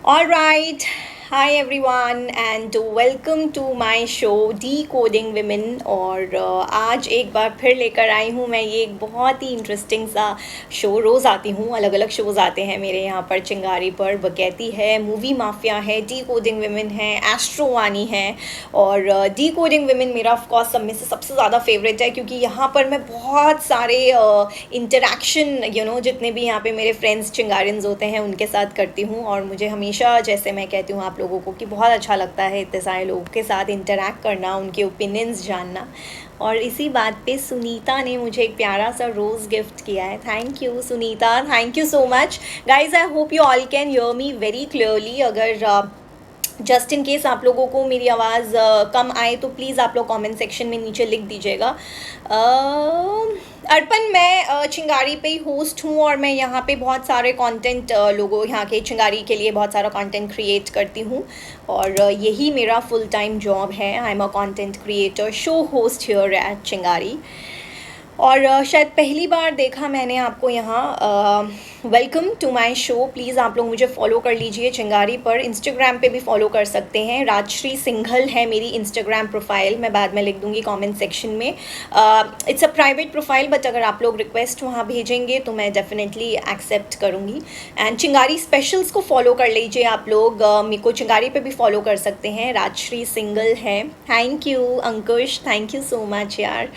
All right. Hi everyone and welcome to my show Decoding Women और आज एक बार फिर लेकर आई हूँ मैं ये एक बहुत ही इंटरेस्टिंग सा शो। रोज़ आती हूँ, अलग अलग शोज़ आते हैं मेरे यहाँ पर। चिंगारी पर बकैती है, मूवी माफिया है, डीकोडिंग विमेन है, एस्ट्रोवानी है। और डीकोडिंग विमेन मेरा ऑफकोर्स सब में से सबसे ज़्यादा फेवरेट है क्योंकि यहाँ पर मैं बहुत सारे इंटरेक्शन जितने भी यहाँ पे मेरे फ्रेंड्स चिंगारियंस होते हैं उनके साथ करती हूँ। और मुझे हमेशा, जैसे मैं कहती हूँ आप लोगों को, कि बहुत अच्छा लगता है इतने सारे लोगों के साथ इंटरेक्ट करना, उनके ओपिनियंस जानना। और इसी बात पे सुनीता ने मुझे एक प्यारा सा रोज़ गिफ्ट किया है। Thank you Sunita, thank you so much. Guys I hope you all can hear me very clearly. अगर जस्ट इन केस आप लोगों को मेरी आवाज़ कम आए तो प्लीज़ आप लोग कमेंट सेक्शन में नीचे लिख दीजिएगा। अर्पण, मैं चिंगारी पे ही होस्ट हूँ और मैं यहाँ पे बहुत सारे कंटेंट लोगों यहाँ के चिंगारी के लिए बहुत सारा कंटेंट क्रिएट करती हूँ। और यही मेरा फुल टाइम जॉब है। I am a content creator, show host here at Chingari. और शायद पहली बार देखा मैंने आपको यहाँ। Welcome to my show. Please आप लोग मुझे फॉलो कर लीजिए चिंगारी पर। इंस्टाग्राम पे भी फॉलो कर सकते हैं। राजश्री सिंघल है मेरी इंस्टाग्राम प्रोफाइल, मैं बाद में लिख दूँगी कमेंट सेक्शन में। It's a private profile, but अगर आप लोग रिक्वेस्ट वहाँ भेजेंगे तो मैं डेफिनेटली एक्सेप्ट करूँगी। एंड चिंगारी स्पेशल्स को फॉलो कर लीजिए आप लोग। मेरे को चिंगारी पे भी फॉलो कर सकते हैं, राजश्री सिंघल है। Thank you Ankush, thank you so much यार।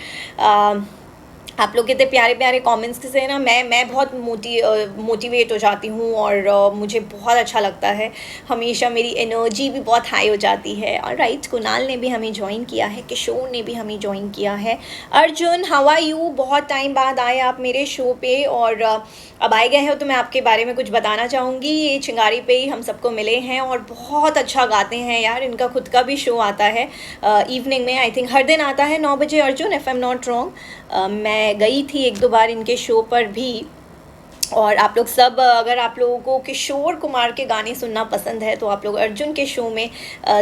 आप लोग कितने प्यारे प्यारे कमेंट्स से ना मैं बहुत मोटिवेट हो जाती हूँ और मुझे बहुत अच्छा लगता है। हमेशा मेरी एनर्जी भी बहुत हाई हो जाती है। और राइट, कुणाल ने भी हमें ज्वाइन किया है, किशोर ने भी हमें ज्वाइन किया है। Arjun, how are you? बहुत टाइम बाद आए आप मेरे शो पे और अब आए गए हैं तो मैं आपके बारे में कुछ बताना चाहूँगी। ये चिंगारी पे ही हम सबको मिले हैं और बहुत अच्छा गाते हैं यार। इनका खुद का भी शो आता है इवनिंग में, आई थिंक हर दिन आता है 9 बजे Arjun, if I am not wrong. मैं गई थी एक दो बार इनके शो पर भी। और आप लोग सब, अगर आप लोगों को किशोर कुमार के गाने सुनना पसंद है तो आप लोग अर्जुन के शो में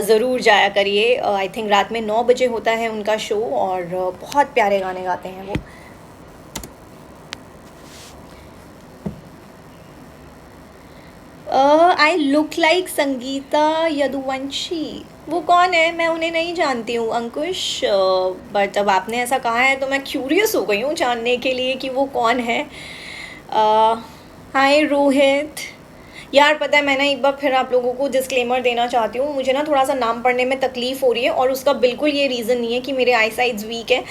ज़रूर जाया करिए। आई थिंक रात में 9 बजे होता है उनका शो और बहुत प्यारे गाने गाते हैं वो। I look like Sangeeta Yaduvanshi. वो कौन है? मैं उन्हें नहीं जानती हूँ अंकुश, बट अब आपने ऐसा कहा है तो मैं क्यूरियस हो गई हूँ जानने के लिए कि वो कौन है। हाय रोहित। यार पता है, मैं ना एक बार फिर आप लोगों को डिस्क्लेमर देना चाहती हूँ। मुझे ना थोड़ा सा नाम पढ़ने में तकलीफ़ हो रही है और उसका बिल्कुल ये रीज़न नहीं है कि मेरे आई साइड्स वीक है।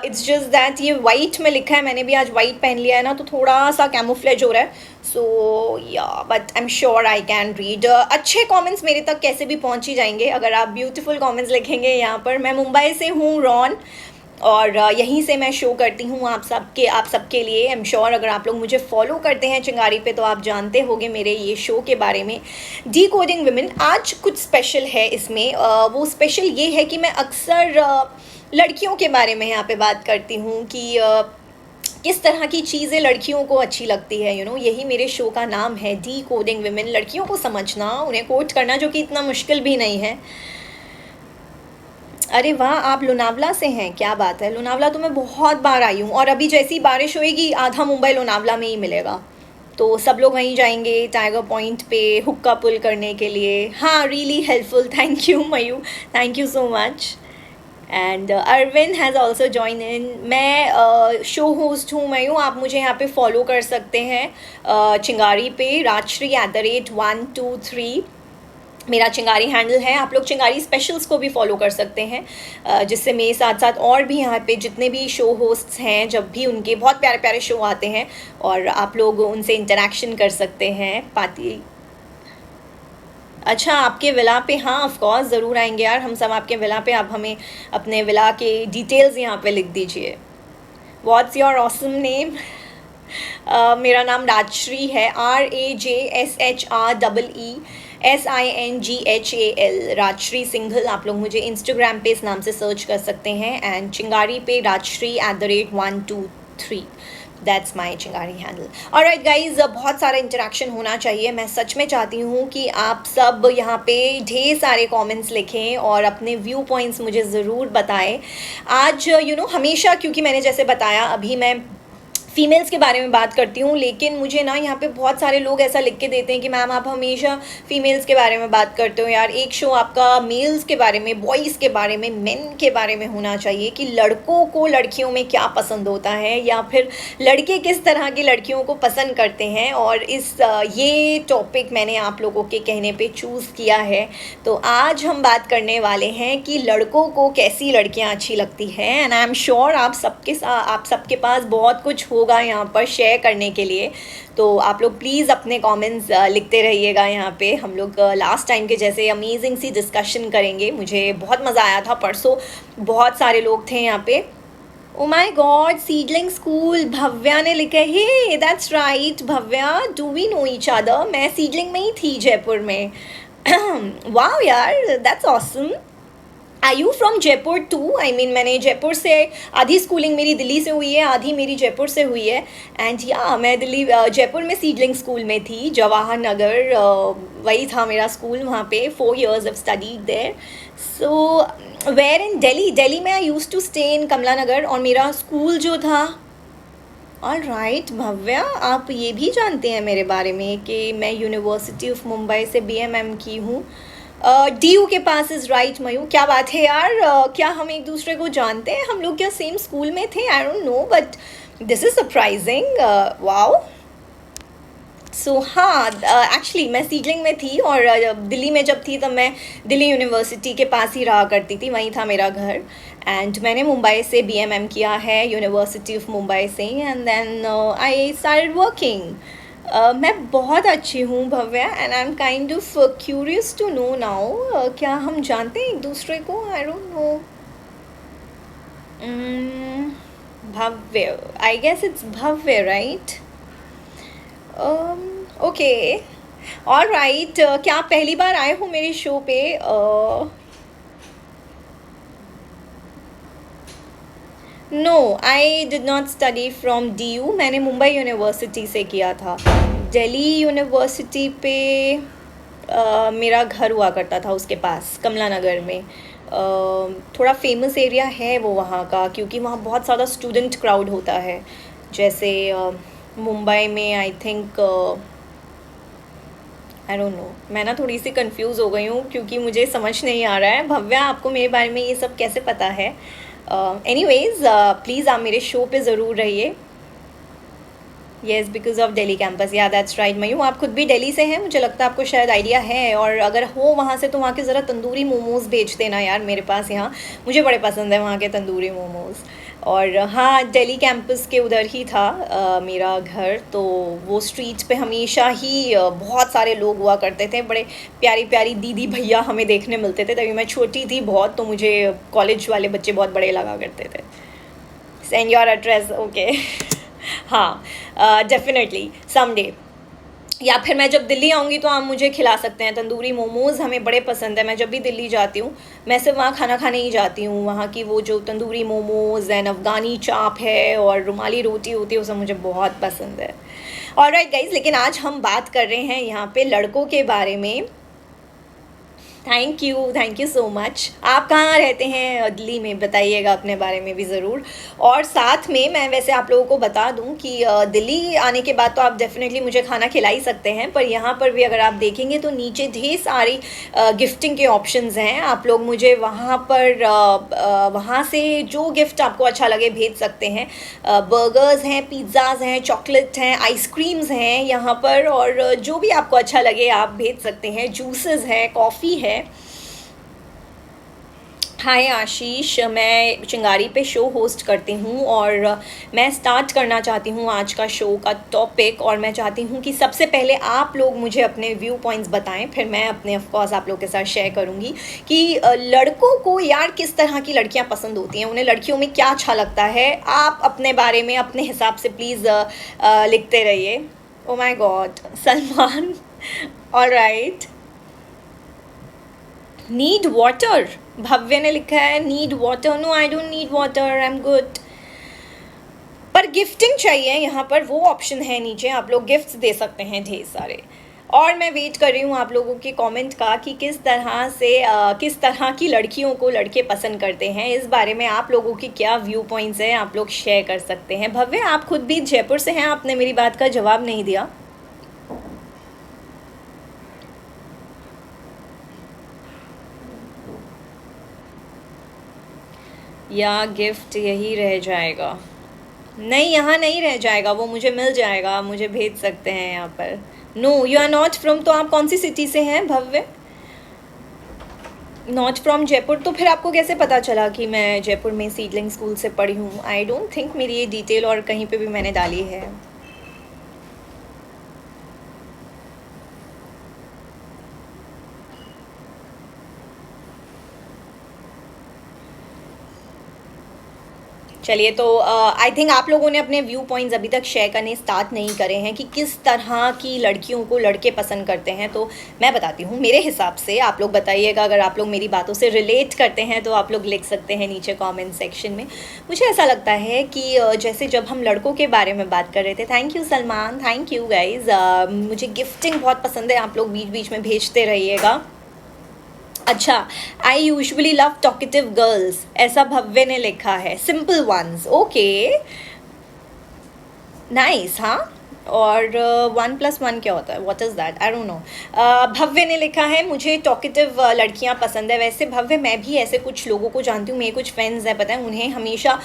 इट्स जस्ट दैट ये वाइट में लिखा है, मैंने भी आज वाइट पहन लिया है ना, तो थोड़ा सा कैमोफ्लेज हो रहा है। सो या but I am sure I can read. अच्छे कमेंट्स मेरे तक कैसे भी पहुँच ही जाएंगे अगर आप ब्यूटीफुल कमेंट्स लिखेंगे यहाँ पर। मैं मुंबई से हूँ रॉन, और यहीं से मैं शो करती हूँ आप सबके लिए। आई एम श्योर अगर आप लोग मुझे फॉलो करते हैं चिंगारी पे तो आप जानते होंगे मेरे ये शो के बारे में, डीकोडिंग विमेन। आज कुछ स्पेशल है इसमें। वो स्पेशल ये है कि मैं अक्सर लड़कियों के बारे में यहाँ पे बात करती हूँ कि किस तरह की चीज़ें लड़कियों को अच्छी लगती है। यही मेरे शो का नाम है, डीकोडिंग विमेन। लड़कियों को समझना, उन्हें कोट करना, जो कि इतना मुश्किल भी नहीं है। अरे वाह, आप लोनावला से हैं, क्या बात है। लोनावला तो मैं बहुत बार आई हूँ और अभी जैसी बारिश होएगी आधा मुंबई लोनावला में ही मिलेगा, तो सब लोग वहीं जाएंगे टाइगर पॉइंट पे हुक्का पुल करने के लिए। हाँ, रियली हेल्पफुल, थैंक यू मयू, thank you so much. And Arvind has also join in. मैं शो होस्ट हूँ मयू, आप मुझे यहाँ पे फॉलो कर सकते हैं चिंगारी पे, राजश्री @123 मेरा चिंगारी हैंडल है। आप लोग चिंगारी स्पेशल्स को भी फॉलो कर सकते हैं, जिससे मेरे साथ साथ और भी यहाँ पे जितने भी शो होस्ट्स हैं, जब भी उनके बहुत प्यारे प्यारे शो आते हैं और आप लोग उनसे इंटरेक्शन कर सकते हैं। पाती, अच्छा आपके विला पे? हाँ ऑफ कोर्स ज़रूर आएंगे यार हम सब आपके विला पे। आप हमें अपने विला के डिटेल्स यहाँ पे लिख दीजिए। What's your awesome name? मेरा नाम राजश्री है, RAJSHREESINGHAL, राजश्री सिंघल। आप लोग मुझे इंस्टाग्राम पे इस नाम से सर्च कर सकते हैं एंड चिंगारी पे राजश्री @123। दैट्स माई चिंगारी हैंडल। ऑलराइट गाइज, बहुत सारा इंटरेक्शन होना चाहिए। मैं सच में चाहती हूँ कि आप सब यहाँ पे ढेर सारे कमेंट्स लिखें और अपने व्यू पॉइंट्स मुझे ज़रूर बताएं। आज हमेशा, क्योंकि मैंने जैसे बताया अभी मैं फ़ीमेल्स के बारे में बात करती हूँ, लेकिन मुझे ना यहाँ पे बहुत सारे लोग ऐसा लिख के देते हैं कि मैम आप हमेशा फ़ीमेल्स के बारे में बात करते हो यार, एक शो आपका मेल्स के बारे में, बॉयज़ के बारे में, मेन के बारे में होना चाहिए कि लड़कों को लड़कियों में क्या पसंद होता है या फिर लड़के किस तरह की लड़कियों को पसंद करते हैं। और ये टॉपिक मैंने आप लोगों के कहने पे चूज़ किया है। तो आज हम बात करने वाले हैं कि लड़कों को कैसी लड़कियाँ अच्छी लगती हैं। एंड आई एम श्योर आप सबके पास बहुत कुछ होगा यहाँ पर शेयर करने के लिए। तो आप लोग प्लीज़ अपने कमेंट्स लिखते रहिएगा। यहाँ पे हम लोग लास्ट टाइम के जैसे अमेजिंग सी डिस्कशन करेंगे। मुझे बहुत मज़ा आया था, परसों बहुत सारे लोग थे यहाँ पे। Oh my God, Seedling School, Bhavya ने लिखा है, hey that's right Bhavya, do we know each other. मैं सीडलिंग में ही थी जयपुर में। वाह यार, that's awesome. I you from Jaipur too? I mean मैंने जयपुर से, आधी स्कूलिंग मेरी दिल्ली से हुई है, आधी मेरी जयपुर से हुई है। एंड या मैं जयपुर में सीडलिंग स्कूल में थी, जवाहर नगर, वही था मेरा स्कूल। वहाँ पे 4 years of studied there. So where in Delhi में I used to stay in Kamla Nagar, और मेरा स्कूल जो था। ऑल राइट भव्या, आप ये भी जानते हैं मेरे बारे में कि मैं यूनिवर्सिटी ऑफ मुंबई से BMM की हूँ। DU के पास इज़ राइट मयू, क्या बात है यार। क्या हम एक दूसरे को जानते हैं? हम लोग क्या सेम स्कूल में थे? I don't know, but this is surprising. Wow. So हाँ, एक्चुअली मैं सीडलिंग में थी, और दिल्ली में जब थी तब मैं दिल्ली यूनिवर्सिटी के पास ही रहा करती थी, वहीं था मेरा घर। एंड मैंने मुंबई से BMM किया है, यूनिवर्सिटी ऑफ मुंबई से। And then I started working. मैं बहुत अच्छी हूँ Bhavya, and I am kind of curious to know now, क्या हम जानते हैं एक दूसरे को? I don't know. Bhavya, I guess it's Bhavya, right? Okay, all right. क्या आप पहली बार आए हो मेरे शो पे? No, I did not study from DU। मैंने मुंबई यूनिवर्सिटी से किया था। दिल्ली यूनिवर्सिटी पे मेरा घर हुआ करता था उसके पास, कमला नगर में। थोड़ा फेमस एरिया है वो वहाँ का, क्योंकि वहाँ बहुत ज़्यादा स्टूडेंट क्राउड होता है। जैसे मुंबई में I think, I don't no, मैं ना थोड़ी सी कंफ्यूज हो गई हूँ क्योंकि मुझे समझ नहीं आ रहा है। भव्या, आपको मेरे बारे में ये सब कैसे पता है? एनीवेज, प्लीज़ आप मेरे शो पे ज़रूर रहिए। Yes, because of Delhi campus, या दैट्स राइट मयू, आप खुद भी दिल्ली से हैं, मुझे लगता है आपको शायद आइडिया है। और अगर हो वहाँ से तो वहाँ के ज़रा तंदूरी मोमोज़ भेज देना यार मेरे पास यहाँ, मुझे बड़े पसंद है वहाँ के तंदूरी मोमोज़। और हाँ, दिल्ली कैंपस के उधर ही था मेरा घर। तो वो स्ट्रीट पे हमेशा ही बहुत सारे लोग हुआ करते थे, बड़े प्यारी प्यारी दीदी भैया हमें देखने मिलते थे। तभी मैं छोटी थी बहुत, तो मुझे कॉलेज वाले बच्चे बहुत बड़े लगा करते थे। Send your address, okay. हाँ, डेफिनेटली समडे, या फिर मैं जब दिल्ली आऊँगी तो आप मुझे खिला सकते हैं। तंदूरी मोमोज़ हमें बड़े पसंद है। मैं जब भी दिल्ली जाती हूँ, मैं सिर्फ वहाँ खाना खाने ही जाती हूँ। वहाँ की वो जो तंदूरी मोमोज़ एंड अफ़गानी चाप है और रुमाली रोटी होती है, वो सब मुझे बहुत पसंद है। ऑलराइट गाइज़, लेकिन आज हम बात कर रहे हैं यहाँ पे लड़कों के बारे में। Thank you so much. आप कहाँ रहते हैं दिल्ली में? बताइएगा अपने बारे में भी ज़रूर। और साथ में मैं वैसे आप लोगों को बता दूं कि दिल्ली आने के बाद तो आप डेफिनेटली मुझे खाना खिला ही सकते हैं, पर यहाँ पर भी अगर आप देखेंगे तो नीचे ढेर सारी गिफ्टिंग के ऑप्शंस हैं। आप लोग मुझे वहाँ पर वहाँ से जो गिफ्ट आपको अच्छा लगे भेज सकते हैं। बर्गर्स हैं, पिज़्ज़ाज़ हैं, चॉकलेट हैं, आइसक्रीम्स हैं यहाँ पर, और जो भी आपको अच्छा लगे आप भेज सकते हैं। जूसेस है, कॉफ़ी है। हाय आशीष, मैं चिंगारी पे शो होस्ट करती हूँ, और मैं स्टार्ट करना चाहती हूँ आज का शो का टॉपिक। और मैं चाहती हूँ कि सबसे पहले आप लोग मुझे अपने व्यू पॉइंट्स बताएं, फिर मैं अपने ऑफ कोर्स आप लोग के साथ शेयर करूँगी कि लड़कों को यार किस तरह की लड़कियाँ पसंद होती हैं, उन्हें लड़कियों में क्या अच्छा लगता है। आप अपने बारे में अपने हिसाब से प्लीज़ लिखते रहिए। Oh my God, Salman, all right. Need water, Bhavya ने लिखा है need water. No, I don't need water, I am good. पर गिफ्टिंग चाहिए यहाँ पर, वो ऑप्शन है नीचे, आप लोग गिफ्ट्स दे सकते हैं ढेर सारे। और मैं वेट कर रही हूँ आप लोगों के कमेंट का कि किस तरह की लड़कियों को लड़के पसंद करते हैं। इस बारे में आप लोगों की क्या व्यू पॉइंट्स हैं, आप लोग शेयर कर सकते हैं। भव्य, आप खुद भी जयपुर से हैं, आपने मेरी बात का जवाब नहीं दिया। या गिफ्ट यही रह जाएगा? नहीं, यहाँ नहीं रह जाएगा, वो मुझे मिल जाएगा, आप मुझे भेज सकते हैं यहाँ पर। No, you are not from, तो आप कौन सी सिटी से हैं भव्य? नॉट फ्रॉम जयपुर, तो फिर आपको कैसे पता चला कि मैं जयपुर में सीडलिंग स्कूल से पढ़ी हूँ? आई डोंट थिंक मेरी ये डिटेल और कहीं पे भी मैंने डाली है। चलिए, तो आई थिंक आप लोगों ने अपने व्यू पॉइंट्स अभी तक शेयर करने स्टार्ट नहीं करे हैं कि किस तरह की लड़कियों को लड़के पसंद करते हैं। तो मैं बताती हूँ मेरे हिसाब से, आप लोग बताइएगा अगर आप लोग मेरी बातों से रिलेट करते हैं तो आप लोग लिख सकते हैं नीचे कमेंट सेक्शन में। मुझे ऐसा लगता है कि जैसे जब हम लड़कों के बारे में बात कर रहे थे, thank you Salman, thank you guys, मुझे गिफ्टिंग बहुत पसंद है, आप लोग बीच बीच में भेजते रहिएगा। अच्छा, I usually love talkative girls, ऐसा भव्य ने लिखा है। Simple ones, okay, nice. हाँ, और 1+1 क्या होता है? What is that? I don't know. Bhavya ने लिखा है मुझे टॉकेटिव लड़कियां पसंद है। वैसे भव्य, मैं भी ऐसे कुछ लोगों को जानती हूँ, मेरे कुछ फ्रेंड्स हैं, पता है उन्हें हमेशा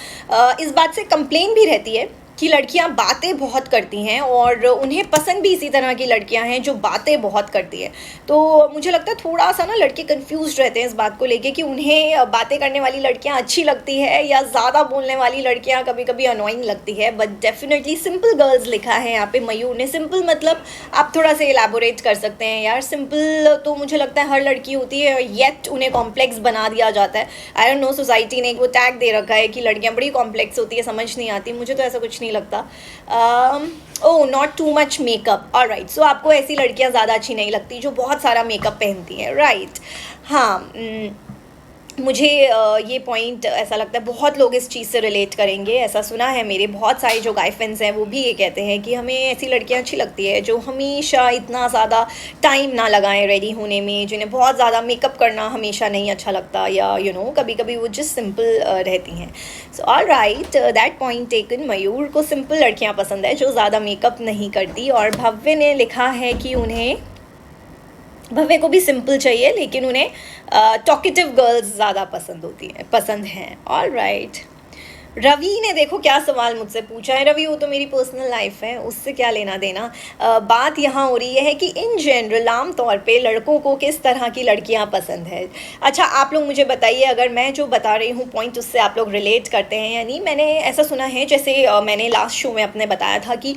इस बात से कंप्लेन भी रहती है कि लड़कियां बातें बहुत करती हैं, और उन्हें पसंद भी इसी तरह की लड़कियां हैं जो बातें बहुत करती हैं। तो मुझे लगता है थोड़ा सा ना लड़के कंफ्यूज रहते हैं इस बात को लेके कि उन्हें बातें करने वाली लड़कियां अच्छी लगती है या ज़्यादा बोलने वाली लड़कियां कभी कभी अनोइंग लगती है। बट डेफिनेटली सिंपल गर्ल्स लिखा है यहाँ पे मयूर ने। सिंपल मतलब आप थोड़ा सा एलैबोरेट कर सकते हैं यार। सिंपल तो मुझे लगता है हर लड़की होती है, येट उन्हें कॉम्प्लेक्स बना दिया जाता है। आई डोंट नो, सोसाइटी ने एक वो टैग दे रखा है कि लड़कियां बड़ी कॉम्प्लेक्स होती है, समझ नहीं आती। मुझे तो ऐसा कुछ नहीं लगता। Oh, not too much makeup, alright. So आपको ऐसी लड़कियां ज़्यादा अच्छी नहीं लगती जो बहुत सारा मेकअप पहनती हैं, राइट? हाँ, मुझे ये पॉइंट ऐसा लगता है बहुत लोग इस चीज़ से रिलेट करेंगे। ऐसा सुना है, मेरे बहुत सारे जो गाय फ्रेंड्स हैं वो भी ये कहते हैं कि हमें ऐसी लड़कियां अच्छी लगती है जो हमेशा इतना ज़्यादा टाइम ना लगाएं रेडी होने में, जिन्हें बहुत ज़्यादा मेकअप करना हमेशा नहीं अच्छा लगता, या कभी कभी वो जस्ट सिंपल रहती हैं। So all right, that point taken. Mayur को सिंपल लड़कियाँ पसंद है जो ज़्यादा मेकअप नहीं करती। और भव्य ने लिखा है कि भव्य को भी सिंपल चाहिए, लेकिन उन्हें टॉकेटिव गर्ल्स ज़्यादा पसंद हैं। ऑल राइट, रवि ने देखो क्या सवाल मुझसे पूछा है। रवि, वो तो मेरी पर्सनल लाइफ है, उससे क्या लेना देना। बात यहाँ हो रही है कि इन जनरल आम तौर पे लड़कों को किस तरह की लड़कियाँ पसंद है। अच्छा, आप लोग मुझे बताइए अगर मैं जो बता रही हूँ पॉइंट उससे आप लोग रिलेट करते हैं या नहीं। मैंने ऐसा सुना है, जैसे मैंने लास्ट शो में अपने बताया था कि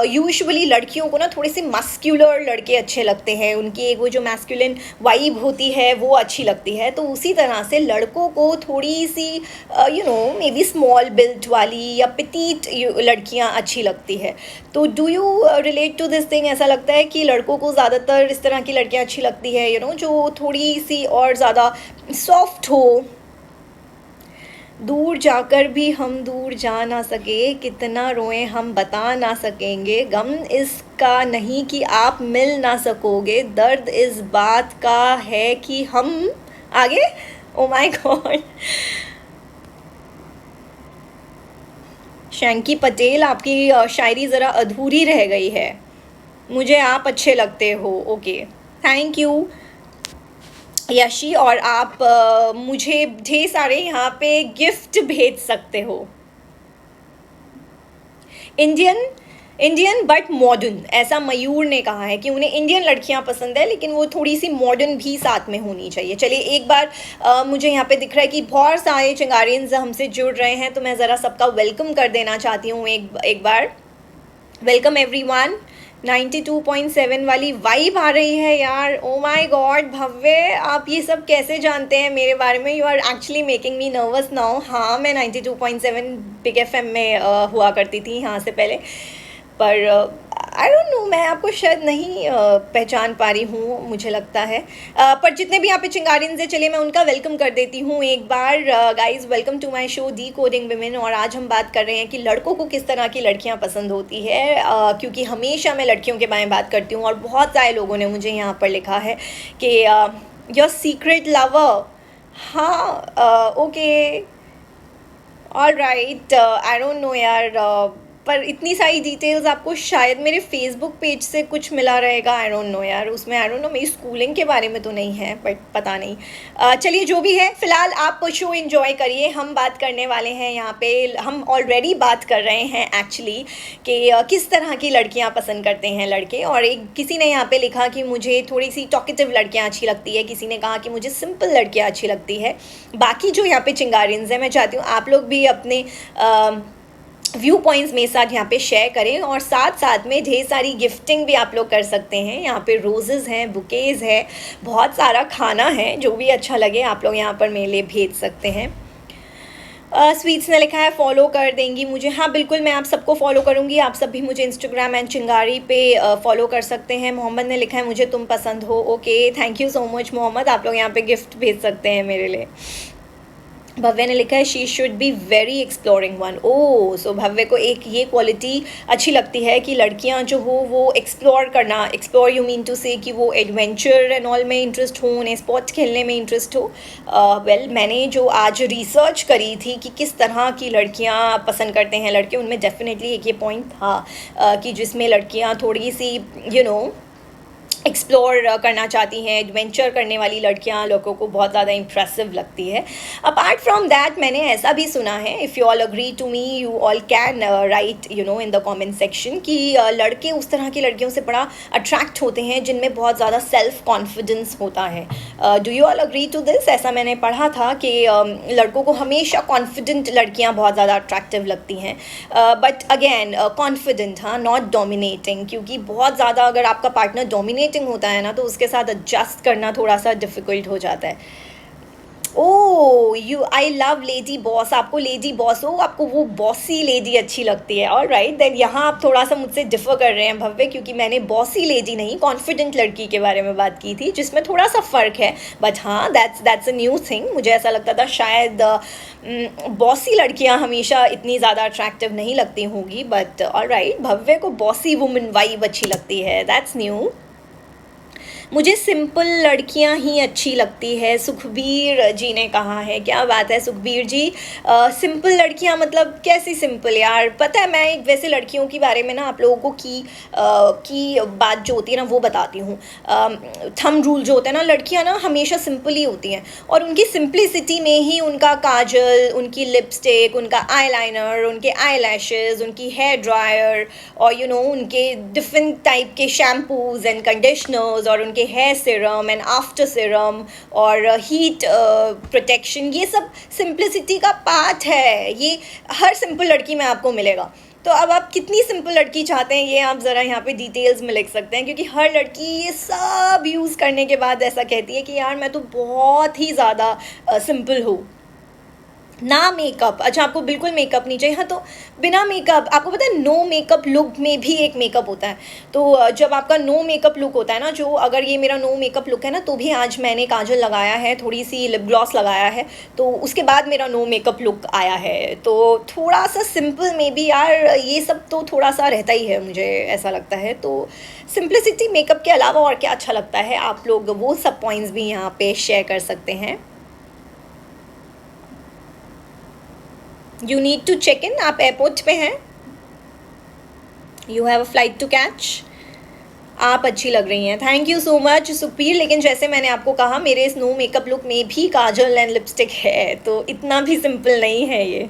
यूजुअली लड़कियों को ना थोड़े से मस्क्यूलर लड़के अच्छे लगते हैं, उनकी एक वो जो मैस्कुलिन वाइब होती है वो अच्छी लगती है। तो उसी तरह से लड़कों को थोड़ी सी मे बी स्मॉल बिल्ट वाली या पिटीट लड़कियां अच्छी लगती है। तो do you relate to this thing? ऐसा लगता है कि लड़कों को ज़्यादातर इस तरह की लड़कियां अच्छी लगती है, जो थोड़ी सी और ज़्यादा सॉफ्ट हो। दूर जाकर भी हम दूर जा ना सके, कितना रोएं हम बता ना सकेंगे, गम इसका नहीं कि आप मिल ना सकोगे, दर्द इस बात का है कि हम आगे। ओ माय गॉड, शैंकी पटेल, आपकी शायरी ज़रा अधूरी रह गई है। मुझे आप अच्छे लगते हो, ओके, थैंक यू यशी। और आप मुझे ढेर सारे यहाँ पे गिफ्ट भेज सकते हो। इंडियन बट मॉडर्न, ऐसा मयूर ने कहा है कि उन्हें इंडियन लड़कियां पसंद है, लेकिन वो थोड़ी सी मॉडर्न भी साथ में होनी चाहिए। चलिए, एक बार मुझे यहाँ पे दिख रहा है कि बहुत सारे चिंगारियंस हमसे जुड़ रहे हैं, तो मैं ज़रा सबका वेलकम कर देना चाहती हूँ एक बार। Welcome everyone. 92.7 वाली वाइब आ रही है यार। ओ माय गॉड भव्य, आप ये सब कैसे जानते हैं मेरे बारे में? You are actually making me nervous now. हाँ, मैं 92.7 बिग FM में हुआ करती थी यहाँ से पहले, पर आई डोंट नो, मैं आपको शायद नहीं पहचान पा रही हूँ, मुझे लगता है। पर जितने भी यहाँ पे चिंगारियंस हैं, चलिए मैं उनका वेलकम कर देती हूँ एक बार। Guys, welcome to my show decoding women. और आज हम बात कर रहे हैं कि लड़कों को किस तरह की लड़कियाँ पसंद होती है, क्योंकि हमेशा मैं लड़कियों के बारे में बात करती हूँ और बहुत सारे लोगों ने मुझे यहाँ पर लिखा है कि योर सीक्रेट लवर। हाँ, okay, all right, I don't no यार, पर इतनी सारी डिटेल्स आपको शायद मेरे फेसबुक पेज से कुछ मिला रहेगा। आई डोंट नो यार, उसमें आई डोंट नो मेरी स्कूलिंग के बारे में तो नहीं है, बट पता नहीं। चलिए जो भी है, फ़िलहाल आप शो एंजॉय करिए। हम बात करने वाले हैं यहाँ पे, हम ऑलरेडी बात कर रहे हैं एक्चुअली कि किस तरह की लड़कियाँ पसंद करते हैं लड़के। और एक किसी ने यहाँ पे लिखा कि मुझे थोड़ी सी टॉकेटिव लड़कियाँ अच्छी लगती है, किसी ने कहा कि मुझे सिंपल लड़कियाँ अच्छी लगती है। बाकी जो यहाँ पे चिंगारियंस हैं, मैं चाहती हूँ आप लोग भी अपने व्यू पॉइंट्स मेरे साथ यहाँ पे शेयर करें, और साथ साथ में ढेर सारी गिफ्टिंग भी आप लोग कर सकते हैं। यहाँ पे रोजेज़ हैं, बुकेज़ है, बहुत सारा खाना है, जो भी अच्छा लगे आप लोग यहाँ पर मेरे लिए भेज सकते हैं। स्वीट्स ने लिखा है फॉलो कर देंगी मुझे। हाँ बिल्कुल, मैं आप सबको फॉलो करूँगी। आप सब भी मुझे इंस्टाग्राम एंड चिंगारी पे फॉलो कर सकते हैं। मोहम्मद ने लिखा है मुझे तुम पसंद हो। Okay, thank you so much Mohammad, आप लोग यहाँ पे गिफ्ट भेज सकते हैं मेरे लिए। भव्य ने लिखा है she should be very exploring one. Oh, so Bhavya को एक ये क्वालिटी अच्छी लगती है कि लड़कियां जो हो वो एक्सप्लोर करना, एक्सप्लोर यू मीन टू से कि वो एडवेंचर एंड ऑल में इंटरेस्ट हो, उन्हें स्पोर्ट्स खेलने में इंटरेस्ट हो। वेल, मैंने जो आज रिसर्च करी थी कि किस तरह की लड़कियां पसंद करते हैं लड़के, उनमें डेफिनेटली एक ये पॉइंट था कि जिसमें लड़कियां थोड़ी सी एक्सप्लोर करना चाहती हैं, एडवेंचर करने वाली लड़कियां लड़कों को बहुत ज़्यादा इंप्रेसिव लगती है। अपार्ट फ्रॉम दैट, मैंने ऐसा भी सुना है, if you all agree to me, you all can write in the comment section, कि लड़के उस तरह की लड़कियों से बड़ा अट्रैक्ट होते हैं जिनमें बहुत ज़्यादा सेल्फ कॉन्फिडेंस होता है। Do you all agree to this? ऐसा मैंने पढ़ा था कि लड़कों को हमेशा कॉन्फिडेंट लड़कियाँ बहुत ज़्यादा अट्रैक्टिव लगती हैं, बट अगेन कॉन्फिडेंट, हाँ, नॉट डोमिनेटिंग, क्योंकि बहुत ज़्यादा अगर आपका पार्टनर डोमिनेटिंग होता है ना, तो उसके साथ एडजस्ट करना थोड़ा सा डिफ़िकल्ट हो जाता है। Oh, you, I love lady boss. आपको लेडी बॉस हो, आपको वो बॉसी लेडी अच्छी लगती है। ऑल राइट देन, यहाँ आप थोड़ा सा मुझसे डिफ़र कर रहे हैं भव्य, क्योंकि मैंने बॉसी लेडी नहीं, कॉन्फिडेंट लड़की के बारे में बात की थी, जिसमें थोड़ा सा फ़र्क है। बट हाँ, दैट्स अ न्यू थिंग। मुझे ऐसा लगता था शायद बॉसी लड़कियाँ हमेशा इतनी ज़्यादा अट्रैक्टिव नहीं लगती होंगी, बट ऑल राइट, भव्य को बॉसी वुमन वाइब अच्छी लगती है। That's new. मुझे सिंपल लड़कियां ही अच्छी लगती है, सुखबीर जी ने कहा है। क्या बात है सुखबीर जी, सिंपल लड़कियां मतलब कैसी सिंपल यार? पता है, मैं एक वैसे लड़कियों के बारे में ना आप लोगों को की बात जो होती है ना वो बताती हूँ। थंब रूल जो होता है ना, लड़कियां ना हमेशा सिंपल ही होती हैं, और उनकी सिंपलिसिटी में ही उनका काजल, उनकी लिपस्टिक, उनका आईलाइनर, उनके आई लैशेज़, उनकी हेयर ड्रायर, और उनके डिफरेंट टाइप के शैम्पूज़ एंड कंडीशनर्स, और उनके hair serum and after serum, और हीट प्रोटेक्शन, ये सब सिंपलिसिटी का पार्ट है। ये हर सिंपल लड़की में आपको मिलेगा। तो अब आप कितनी सिंपल लड़की चाहते हैं, ये आप ज़रा यहाँ पे डिटेल्स में लिख सकते हैं, क्योंकि हर लड़की ये सब यूज़ करने के बाद ऐसा कहती है कि यार मैं तो बहुत ही ज़्यादा सिंपल हूँ ना। मेकअप, अच्छा आपको बिल्कुल मेकअप नहीं चाहिए, हाँ, तो बिना मेकअप, आपको पता है नो मेकअप लुक में भी एक मेकअप होता है। तो जब आपका नो मेकअप लुक होता है ना, जो अगर ये मेरा नो मेकअप लुक है ना, तो भी आज मैंने काजल लगाया है, थोड़ी सी लिप ग्लॉस लगाया है, तो उसके बाद मेरा नो मेकअप लुक आया है। तो थोड़ा सा सिंपल में भी यार ये सब तो थोड़ा सा रहता ही है, मुझे ऐसा लगता है। तो सिंपलिसिटी मेकअप के अलावा और क्या अच्छा लगता है, आप लोग वो सब पॉइंट्स भी यहाँ पे शेयर कर सकते हैं। You need to check in, आप एयरपोर्ट पे हैं, you have a flight to catch. आप अच्छी लग रही हैं, thank you so much Sukhbir. लेकिन जैसे मैंने आपको कहा, मेरे इस नो मेकअप लुक में भी काजल एंड लिपस्टिक है, तो इतना भी सिंपल नहीं है ये।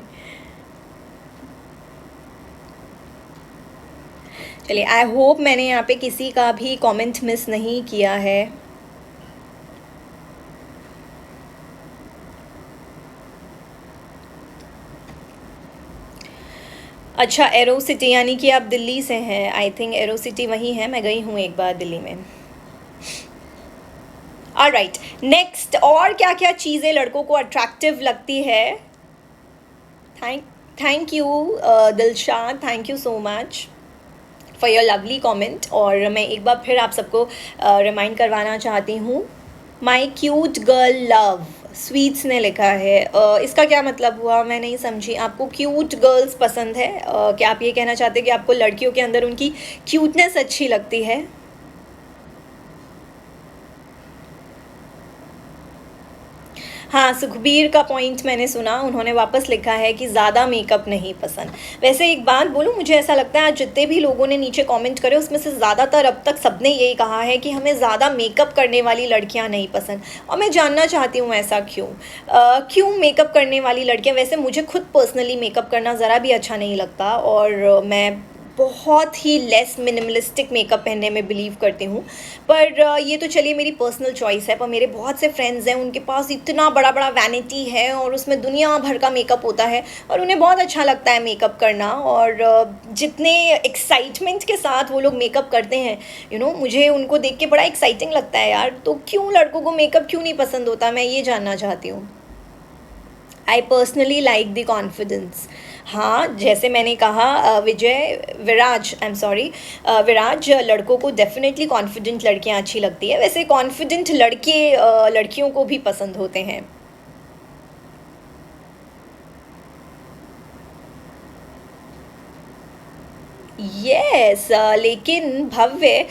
चलिए, आई होप मैंने यहाँ पे किसी का भी कमेंट मिस नहीं किया है। अच्छा, एरो सिटी, यानी कि आप दिल्ली से हैं। आई थिंक एरो सिटी वही है, मैं गई हूँ एक बार दिल्ली में। ऑलराइट, नेक्स्ट, और क्या क्या चीज़ें लड़कों को अट्रैक्टिव लगती है? Thank you Dilshad, thank you so much for your lovely comment. और मैं एक बार फिर आप सबको रिमाइंड करवाना चाहती हूँ, माई क्यूट गर्ल लव स्वीट्स ने लिखा है। इसका क्या मतलब हुआ मैं नहीं समझी। आपको क्यूट गर्ल्स पसंद है? क्या आप ये कहना चाहते हैं कि आपको लड़कियों के अंदर उनकी क्यूटनेस अच्छी लगती है? हाँ, सुखबीर का पॉइंट मैंने सुना, उन्होंने वापस लिखा है कि ज़्यादा मेकअप नहीं पसंद। वैसे एक बात बोलूँ, मुझे ऐसा लगता है आज जितने भी लोगों ने नीचे कमेंट करे उसमें से ज़्यादातर अब तक सबने यही कहा है कि हमें ज़्यादा मेकअप करने वाली लड़कियां नहीं पसंद। और मैं जानना चाहती हूँ ऐसा क्यों। क्यों मेकअप करने वाली लड़कियाँ? वैसे मुझे खुद पर्सनली मेकअप करना ज़रा भी अच्छा नहीं लगता, और मैं बहुत ही लेस मिनिमलिस्टिक मेकअप पहनने में बिलीव करती हूँ। पर ये तो चलिए मेरी पर्सनल चॉइस है, पर मेरे बहुत से फ्रेंड्स हैं उनके पास इतना बड़ा बड़ा वैनिटी है और उसमें दुनिया भर का मेकअप होता है और उन्हें बहुत अच्छा लगता है मेकअप करना। और जितने एक्साइटमेंट के साथ वो लोग मेकअप करते हैं, मुझे उनको देख के बड़ा एक्साइटिंग लगता है यार। तो क्यों लड़कों को मेकअप क्यों नहीं पसंद होता, मैं ये जानना चाहती हूँ। I personally like the confidence. हाँ, जैसे मैंने कहा विराज, आई एम सॉरी, विराज, लड़कों को डेफिनेटली कॉन्फिडेंट लड़कियाँ अच्छी लगती है। वैसे कॉन्फिडेंट लड़के लड़कियों को भी पसंद होते हैं। यस, लेकिन भव्य,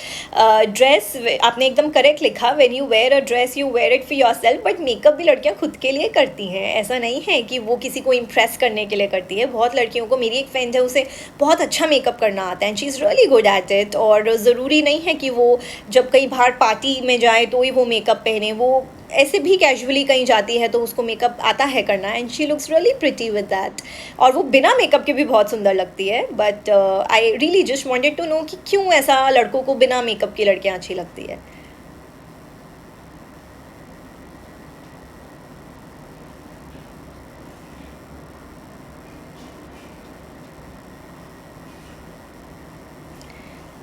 ड्रेस आपने एकदम करेक्ट लिखा। When you wear a dress you wear it for yourself, but makeup भी लड़कियां खुद के लिए करती हैं। ऐसा नहीं है कि वो किसी को इम्प्रेस करने के लिए करती है। बहुत लड़कियों को, मेरी एक फ्रेंड है उसे बहुत अच्छा मेकअप करना आता है, she is really good at it. और ज़रूरी नहीं है कि वो जब कहीं बाहर पार्टी में जाए तो ही वो मेकअप पहने, वो ऐसे भी कैजुअली कहीं जाती है तो उसको मेकअप आता है करना, and she looks really pretty with that. और वो बिना मेकअप के भी बहुत सुंदर लगती है। But I really just wanted to know कि क्यों ऐसा लड़कों को बिना मेकअप की लड़कियां अच्छी लगती है।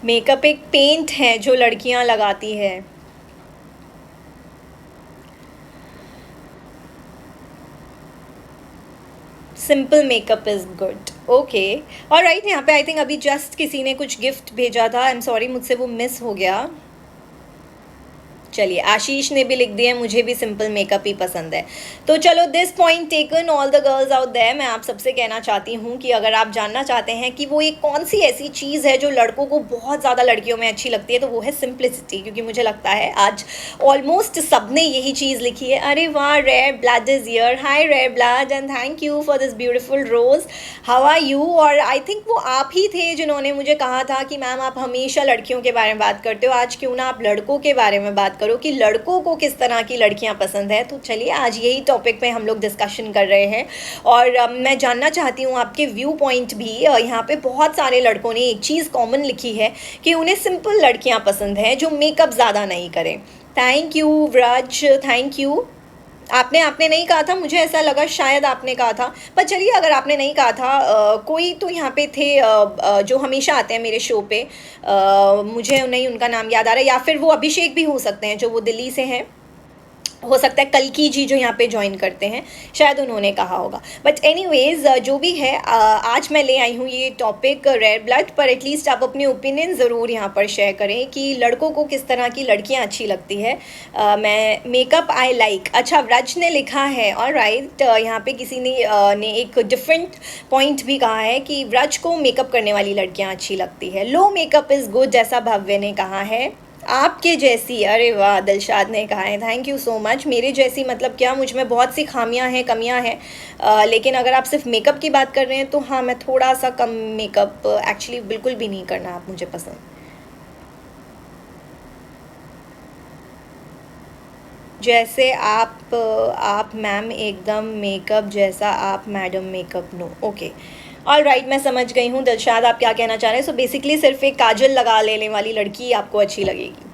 मेकअप एक पेंट है जो लड़कियां लगाती है। Simple makeup is good, okay, और राइट। यहाँ पे आई थिंक अभी जस्ट किसी ने कुछ गिफ्ट भेजा था, आई एम सॉरी मुझसे वो मिस हो गया। चलिए, आशीष ने भी लिख दिया मुझे भी सिंपल मेकअप ही पसंद है। तो चलो, this point taken, all the girls out there. मैं आप सबसे कहना चाहती हूँ कि अगर आप जानना चाहते हैं कि वो एक कौन सी ऐसी चीज़ है जो लड़कों को बहुत ज़्यादा लड़कियों में अच्छी लगती है, तो वो है सिंप्लिसिटी। क्योंकि मुझे लगता है आज ऑलमोस्ट सबने यही चीज़ लिखी है। अरे वाह, rare blood is here, hi rare blood, and thank you for this beautiful rose, how are you. और आई थिंक वो आप ही थे जिन्होंने मुझे कहा था कि मैम आप हमेशा लड़कियों के बारे में बात करते हो, आज क्यों ना आप लड़कों के बारे में बात करो कि लड़कों को किस तरह की लड़कियां पसंद है। तो चलिए, आज यही टॉपिक पे हम लोग डिस्कशन कर रहे हैं। और मैं जानना चाहती हूँ आपके व्यू पॉइंट भी। यहाँ पे बहुत सारे लड़कों ने एक चीज़ कॉमन लिखी है कि उन्हें सिंपल लड़कियां पसंद हैं जो मेकअप ज़्यादा नहीं करें। Thank you Vraj, thank you. आपने आपने नहीं कहा था, मुझे ऐसा लगा शायद आपने कहा था, पर चलिए अगर आपने नहीं कहा था, कोई तो यहाँ पे थे जो हमेशा आते हैं मेरे शो पे, मुझे नहीं उनका नाम याद आ रहा है, या फिर वो अभिषेक भी हो सकते हैं जो वो दिल्ली से हैं, हो सकता है कल्की जी जो यहाँ पे ज्वाइन करते हैं, शायद उन्होंने कहा होगा। बट एनीवेज, जो भी है, आज मैं ले आई हूँ ये टॉपिक रेयर ब्लड पर। एटलीस्ट आप अपने ओपिनियन ज़रूर यहाँ पर शेयर करें कि लड़कों को किस तरह की लड़कियाँ अच्छी लगती है। मैं मेकअप आई लाइक, अच्छा व्रज ने लिखा है, और राइट, यहाँ पे किसी ने एक डिफरेंट पॉइंट भी कहा है कि व्रज को मेकअप करने वाली लड़कियाँ अच्छी लगती है। लो मेकअप इज़ गुड, जैसा भव्य ने कहा है। आपके जैसी, अरे वाह, दिलशाद ने कहा है, थैंक यू सो मच। मेरे जैसी मतलब क्या, मुझ में बहुत सी खामियां हैं, कमियां हैं, लेकिन अगर आप सिर्फ मेकअप की बात कर रहे हैं तो हाँ, मैं थोड़ा सा कम मेकअप एक्चुअली बिल्कुल भी नहीं करना आप मुझे पसंद। जैसे आप मैम एकदम मेकअप जैसा, आप madam makeup no, okay, all right, मैं समझ गई हूँ दिलशाद आप क्या कहना चाह रहे हैं। सो बेसिकली सिर्फ एक काजल लगा लेने वाली लड़की आपको अच्छी लगेगी।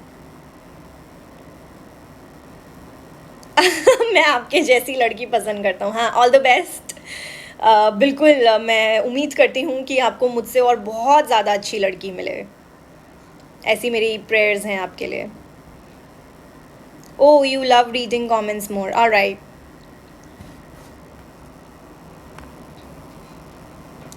मैं आपके जैसी लड़की पसंद करता हूँ। हाँ, ऑल द बेस्ट। बिल्कुल, मैं उम्मीद करती हूँ कि आपको मुझसे और बहुत ज़्यादा अच्छी लड़की मिले। ऐसी मेरी प्रेयर्स हैं आपके लिए। Oh, you love reading comments more, alright.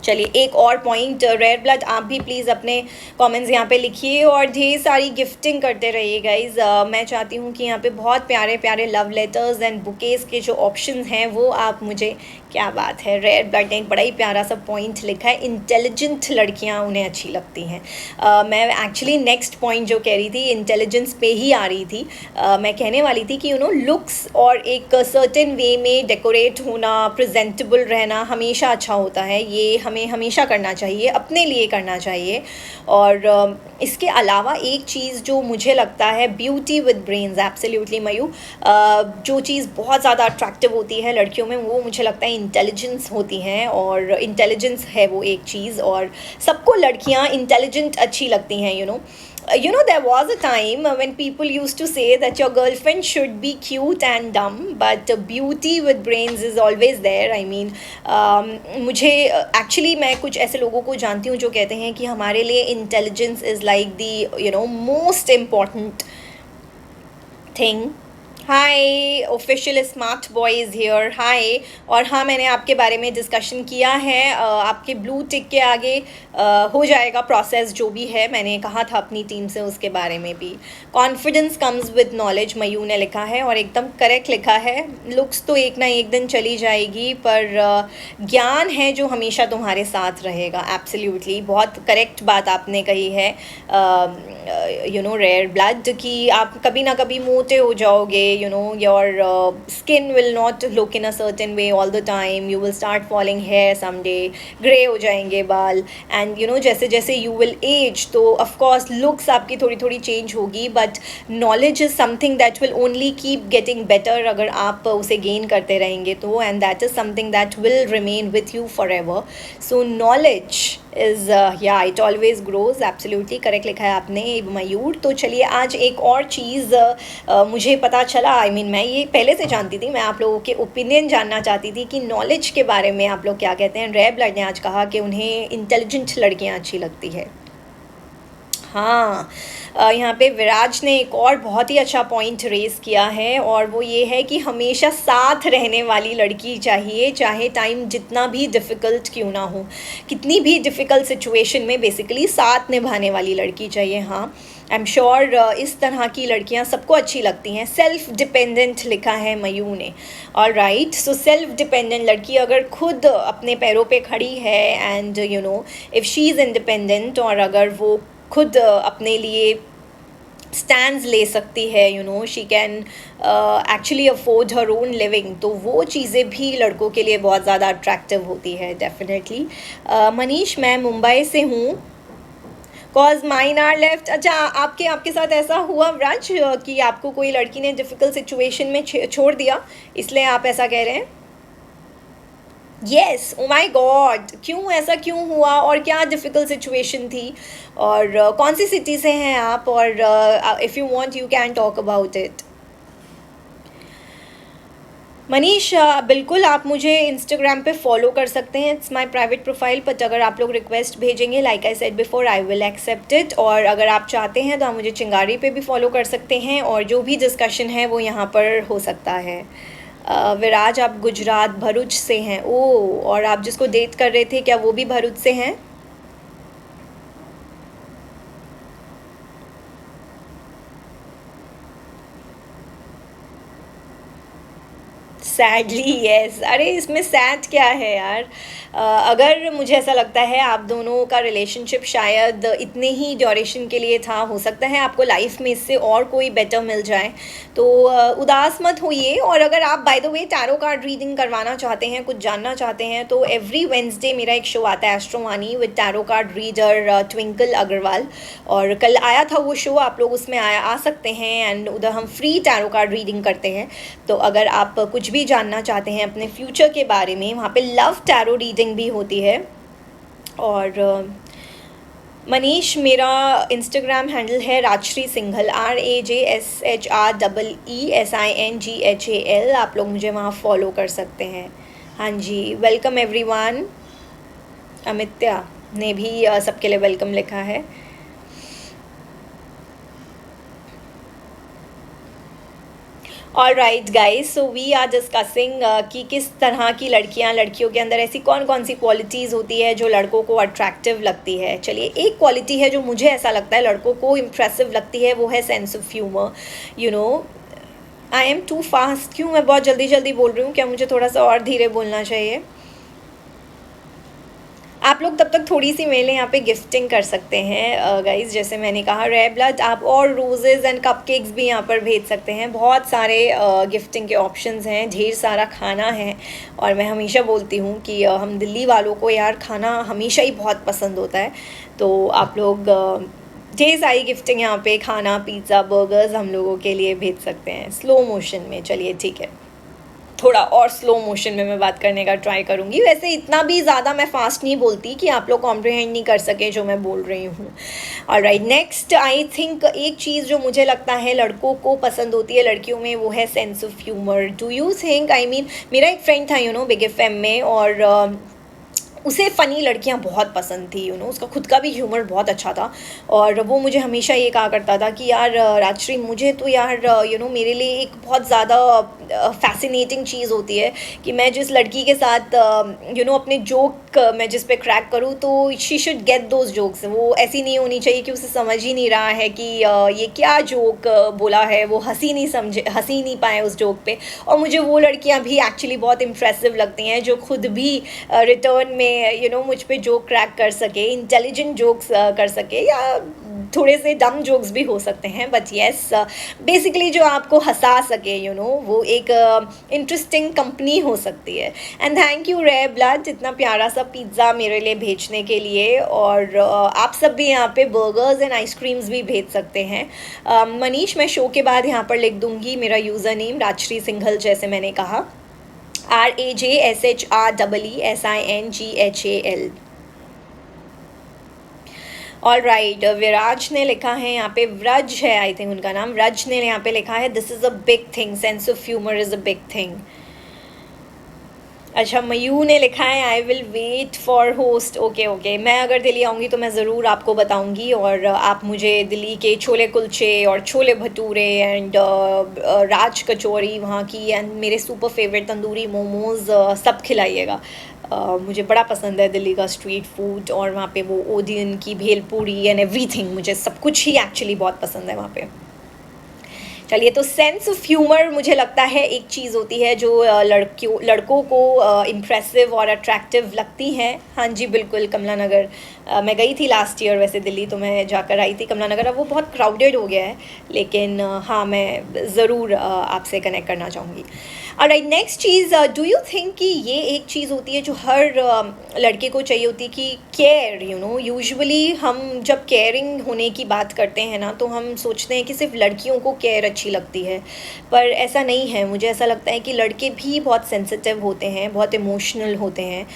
चलिए एक और पॉइंट, रेयर ब्लड आप भी प्लीज़ अपने कमेंट्स यहाँ पे लिखिए और ढेर सारी गिफ्टिंग करते रहिए गाइज। मैं चाहती हूँ कि यहाँ पे बहुत प्यारे प्यारे लव लेटर्स एंड बुकेस के जो ऑप्शंस हैं वो आप मुझे, क्या बात है, रेयर ब्लड ने एक बड़ा ही प्यारा सा पॉइंट लिखा है, इंटेलिजेंट लड़कियाँ उन्हें अच्छी लगती हैं। मैं एक्चुअली नेक्स्ट पॉइंट जो कह रही थी इंटेलिजेंस पे ही आ रही थी। मैं कहने वाली थी कि लुक्स और एक सर्टेन वे में डेकोरेट होना, प्रेजेंटेबल रहना हमेशा अच्छा होता है, ये हमें हमेशा करना चाहिए, अपने लिए करना चाहिए। और इसके अलावा एक चीज़ जो मुझे लगता है, beauty with brains, absolutely mu, जो चीज़ बहुत ज़्यादा अट्रैक्टिव होती है लड़कियों में वो मुझे लगता है इंटेलिजेंस होती हैं, और इंटेलिजेंस है वो एक चीज़, और सबको लड़कियां इंटेलिजेंट अच्छी लगती हैं। There was a time when people used to say that your girlfriend should be cute and dumb, but beauty with brains is always there. I mean, मुझे एक्चुअली मैं कुछ ऐसे लोगों को जानती हूँ जो कहते हैं कि हमारे लिए intelligence is like the most important thing. Hi, official smart boy is here, hi. और हाँ, मैंने आपके बारे में डिस्कशन किया है, आपके ब्लू टिक के आगे हो जाएगा प्रोसेस जो भी है, मैंने कहा था अपनी टीम से उसके बारे में भी। Confidence comes with knowledge, mu ने लिखा है और एकदम करेक्ट लिखा है। लुक्स तो एक ना एक दिन चली जाएगी, पर ज्ञान है जो हमेशा तुम्हारे साथ रहेगा। एब्सोल्युटली, बहुत करेक्ट बात आपने कही है। रेयर ब्लड कि आप कभी ना कभी मोटे हो जाओगे, your skin will not look in a certain way all the time, you will start falling hair someday, grey हो जाएंगे बाल, and जैसे जैसे you will age, तो of course looks आपकी थोड़ी थोड़ी change होगी, but knowledge is something that will only keep getting better अगर आप उसे gain करते रहेंगे तो, and that is something that will remain with you forever. So knowledge is it always grows, absolutely correct लिखा है आपने मयूर। तो चलिए आज एक और चीज़ मुझे पता चला, मैं ये पहले से जानती थी, मैं आप लोगों के ओपिनियन जानना चाहती थी कि नॉलेज के बारे में आप लोग क्या कहते हैं। रेयर ब्लड ने आज कहा कि उन्हें इंटेलिजेंट लड़कियां अच्छी लगती है। हाँ, यहाँ पे विराज ने एक और बहुत ही अच्छा पॉइंट रेज़ किया है, और वो ये है कि हमेशा साथ रहने वाली लड़की चाहिए, चाहे टाइम जितना भी डिफ़िकल्ट क्यों ना हो, कितनी भी डिफ़िकल्ट सिचुएशन में बेसिकली साथ निभाने वाली लड़की चाहिए। हाँ, आई एम श्योर इस तरह की लड़कियां सबको अच्छी लगती हैं। सेल्फ डिपेंडेंट लिखा है मयू ने। All right, so self dependent लड़की अगर खुद अपने पैरों पे खड़ी है, and if she is independent, और अगर वो खुद अपने लिए स्टैंड्स ले सकती है, she can actually afford her own living, तो वो चीज़ें भी लड़कों के लिए बहुत ज़्यादा अट्रैक्टिव होती है डेफिनेटली। मनीष, मैं मुंबई से हूँ, कॉज माइन आर लेफ्ट। अच्छा, आपके साथ ऐसा हुआ व्रज कि आपको कोई लड़की ने डिफ़िकल्ट सिचुएशन में छोड़ दिया, इसलिए आप ऐसा कह रहे हैं? येस, ओ माई गॉड, ऐसा क्यों हुआ और क्या डिफ़िकल्ट सिचुएशन थी, और कौन सी सिटी से हैं आप, और if you want you can talk about it. Manish, बिल्कुल आप मुझे इंस्टाग्राम पे फॉलो कर सकते हैं, it's my private profile, but अगर आप लोग रिक्वेस्ट भेजेंगे, like I said before, I will accept it. और अगर आप चाहते हैं तो आप मुझे चिंगारी पे भी फॉलो कर सकते हैं, और जो भी डिस्कशन है वो यहाँ पर हो सकता है। विराज, आप गुजरात भरूच से हैं? ओ, और आप जिसको डेट कर रहे थे क्या वो भी भरूच से हैं? Sadly yes. अरे इसमें सैड क्या है यार, अगर मुझे ऐसा लगता है आप दोनों का रिलेशनशिप शायद इतने ही ड्यूरेशन के लिए था, हो सकता है आपको लाइफ में इससे और कोई बेटर मिल जाए, तो उदास मत होइए। और अगर आप by the way tarot card reading करवाना चाहते हैं, कुछ जानना चाहते हैं, तो एवरी वेंसडे मेरा एक शो आता है Astrovani with tarot card reader Twinkle Agarwal, और कल आया था वो शो, आप लोग उसमें आ सकते हैं, एंड उधर हम फ्री टैरो कार्ड रीडिंग करते हैं। तो अगर आप कुछ भी जानना चाहते हैं अपने फ्यूचर के बारे में, वहाँ पे लव टैरो रीडिंग भी होती है। और मनीष, मेरा इंस्टाग्राम हैंडल है राजश्री सिंघल, RAJSHREESINGHAL, आप लोग मुझे वहाँ फॉलो कर सकते हैं। हाँ जी, वेलकम एवरीवन। अमित्या ने भी सबके लिए वेलकम लिखा है। All right guys, so we are discussing कि किस तरह की लड़कियों के अंदर ऐसी कौन कौन सी क्वालिटीज़ होती है जो लड़कों को अट्रैक्टिव लगती है। चलिए, एक क्वालिटी है जो मुझे ऐसा लगता है लड़कों को इम्प्रेसिव लगती है, वो है sense of humour. You know, I am too fast, क्यों मैं बहुत जल्दी जल्दी बोल रही हूँ? क्या मुझे थोड़ा सा और धीरे बोलना चाहिए? आप लोग तब तक थोड़ी सी मेरे यहाँ पे गिफ्टिंग कर सकते हैं गाइस। जैसे मैंने कहा, रेड ब्लड आप और रोजेज़ एंड कपकेक्स भी यहाँ पर भेज सकते हैं। बहुत सारे गिफ्टिंग के ऑप्शंस हैं, ढेर सारा खाना है। और मैं हमेशा बोलती हूँ कि हम दिल्ली वालों को यार खाना हमेशा ही बहुत पसंद होता है। तो आप लोग ढेर सारी गिफ्टिंग यहाँ पे, खाना, पिज़्ज़ा, बर्गर्स हम लोगों के लिए भेज सकते हैं स्लो मोशन में। चलिए ठीक है, थोड़ा और स्लो मोशन में मैं बात करने का ट्राई करूँगी। वैसे इतना भी ज़्यादा मैं फास्ट नहीं बोलती कि आप लोग कॉम्प्रिहेंड नहीं कर सके जो मैं बोल रही हूँ। ऑलराइट, नेक्स्ट आई थिंक एक चीज़ जो मुझे लगता है लड़कों को पसंद होती है लड़कियों में, वो है sense of humour. Do you think, I mean मेरा एक फ्रेंड था बिग एफएम में, और उसे फ़नी लड़कियां बहुत पसंद थी। उसका खुद का भी ह्यूमर बहुत अच्छा था। और वो मुझे हमेशा ये कहा करता था कि यार राजश्री, मुझे तो यार मेरे लिए एक बहुत ज़्यादा फैसिनेटिंग चीज़ होती है कि मैं जिस लड़की के साथ अपने जोक मैं जिस पे क्रैक करूँ, तो she should get those jokes. वो ऐसी नहीं होनी चाहिए कि उसे समझ ही नहीं रहा है कि ये क्या जोक बोला है, वो हंसी नहीं पाए उस जोक पे। और मुझे वो लड़कियां भी एक्चुअली बहुत इम्प्रेसिव लगती हैं जो खुद भी रिटर्न में मुझ पे जोक क्रैक कर सके, इंटेलिजेंट जोक्स कर सके, या थोड़े से डम जोक्स भी हो सकते हैं, बट येस बेसिकली जो आपको हंसा सके, वो एक इंटरेस्टिंग कंपनी हो सकती है। And thank you red blood, इतना प्यारा सा पिज़्ज़ा मेरे लिए भेजने के लिए। और आप सब भी यहाँ पे बर्गर्स एंड आइसक्रीम्स भी भेज सकते हैं। मनीष, मैं शो के बाद यहाँ पर लिख दूँगी मेरा यूज़र नेम राजश्री सिंघल, जैसे मैंने कहा, RAJSHREESINGHAL। ऑल राइट, विराज ने लिखा है यहाँ पे, व्रज है आई थिंक उनका नाम, व्रज ने यहाँ पे लिखा है, this is a big thing, sense of humour is a big thing. अच्छा, मयू ने लिखा है, I will wait for host. Okay, मैं अगर दिल्ली आऊँगी तो मैं ज़रूर आपको बताऊँगी, और आप मुझे दिल्ली के छोले कुलचे और छोले भटूरे एंड राज कचौरी वहाँ की, एंड मेरे सुपर फेवरेट तंदूरी मोमोज़ सब खिलाइएगा। मुझे बड़ा पसंद है दिल्ली का स्ट्रीट फूड, और वहाँ पे वो ओडियन की भेलपूरी एंड एवरीथिंग, मुझे सब कुछ ही एक्चुअली बहुत पसंद है वहाँ पे। चलिए, तो सेंस ऑफ ह्यूमर मुझे लगता है एक चीज़ होती है जो लड़कों को इम्प्रेसिव और अट्रैक्टिव लगती हैं। हाँ जी बिल्कुल, कमला नगर मैं गई थी लास्ट ईयर वैसे दिल्ली, तो मैं जाकर आई थी कमला नगर। अब वो बहुत क्राउडेड हो गया है, लेकिन हाँ, मैं ज़रूर आपसे कनेक्ट करना चाहूँगी। Alright, next cheese, do you think कि ये एक चीज़ होती है जो हर लड़के को चाहिए होती है कि केयर, यूजुअली हम जब केयरिंग होने की बात करते हैं ना, तो हम सोचते हैं कि सिर्फ लड़कियों को केयर अच्छी लगती है, पर ऐसा नहीं है। मुझे ऐसा लगता है कि लड़के भी बहुत सेंसिटिव होते हैं, बहुत इमोशनल होते हैं।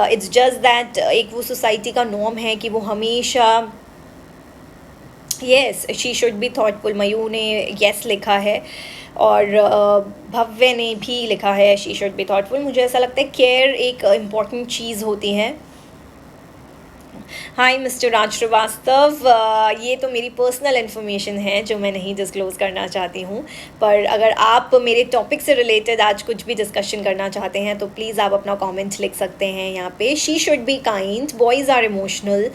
इट्स जस्ट दैट एक वो सोसाइटी का नॉर्म है कि वो हमेशा yes, she should B thoughtful. Mu ने येस लिखा है, और भव्य ने भी लिखा है शी शुड बी थॉटफुल। मुझे ऐसा लगता है केयर एक इम्पॉर्टेंट चीज़ होती है। हाय मिस्टर राज श्रीवास्तव, ये तो मेरी पर्सनल इन्फॉर्मेशन है जो मैं नहीं डिस्क्लोज़ करना चाहती हूँ, पर अगर आप मेरे टॉपिक से रिलेटेड आज कुछ भी डिस्कशन करना चाहते हैं तो प्लीज़ आप अपना कमेंट लिख सकते हैं यहाँ पे। She should be kind, boys are emotional,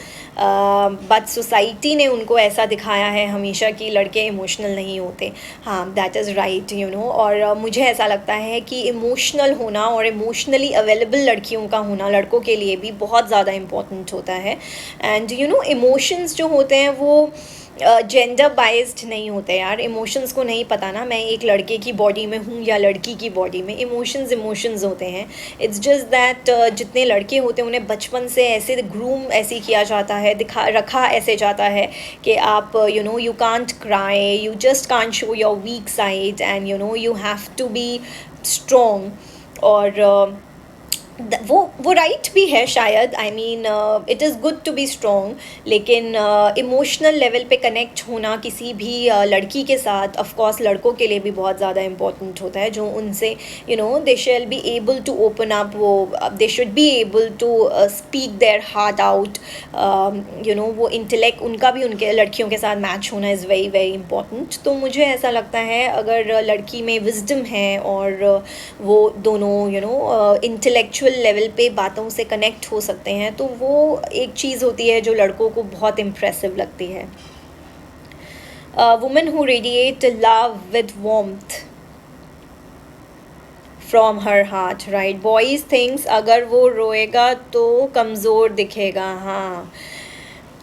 but society ने उनको ऐसा दिखाया है हमेशा कि लड़के इमोशनल नहीं होते। हाँ, दैट इज़ राइट, और मुझे ऐसा लगता है कि इमोशनल होना और इमोशनली अवेलेबल लड़कियों का होना लड़कों के लिए भी बहुत ज़्यादा इम्पॉर्टेंट होता है। एंड इमोशंस जो होते हैं वो जेंडर बाइज्ड नहीं होते यार। इमोशंस को नहीं पता ना मैं एक लड़के की बॉडी में हूँ या लड़की की बॉडी में, इमोशंस होते हैं। इट्स जस्ट दैट जितने लड़के होते हैं उन्हें बचपन से ऐसे ग्रूम ऐसे किया जाता है, रखा ऐसे जाता है कि आप you can't cry, you just can't show your weak side, and you have to be strong. और वो राइट भी है शायद। I mean it is good to be strong, लेकिन इमोशनल लेवल पे कनेक्ट होना किसी भी लड़की के साथ ऑफ कोर्स लड़कों के लिए भी बहुत ज़्यादा इम्पोर्टेंट होता है, जो उनसे they shall be able to open up, वो they should be able to speak their heart out. वो इंटेलेक्ट उनका भी उनके लड़कियों के साथ मैच होना इज़ वेरी वेरी इंपॉर्टेंट। तो मुझे ऐसा लगता है अगर लड़की में विजडम है और वो दोनों इंटेलेक्चुअल लेवल पे बातों से कनेक्ट हो सकते हैं, तो वो एक चीज़ होती है जो लड़कों को बहुत इम्प्रेसिव लगती है। Women who radiate love with warmth from her heart, right. Boys thinks अगर वो रोएगा तो कमज़ोर दिखेगा। हाँ,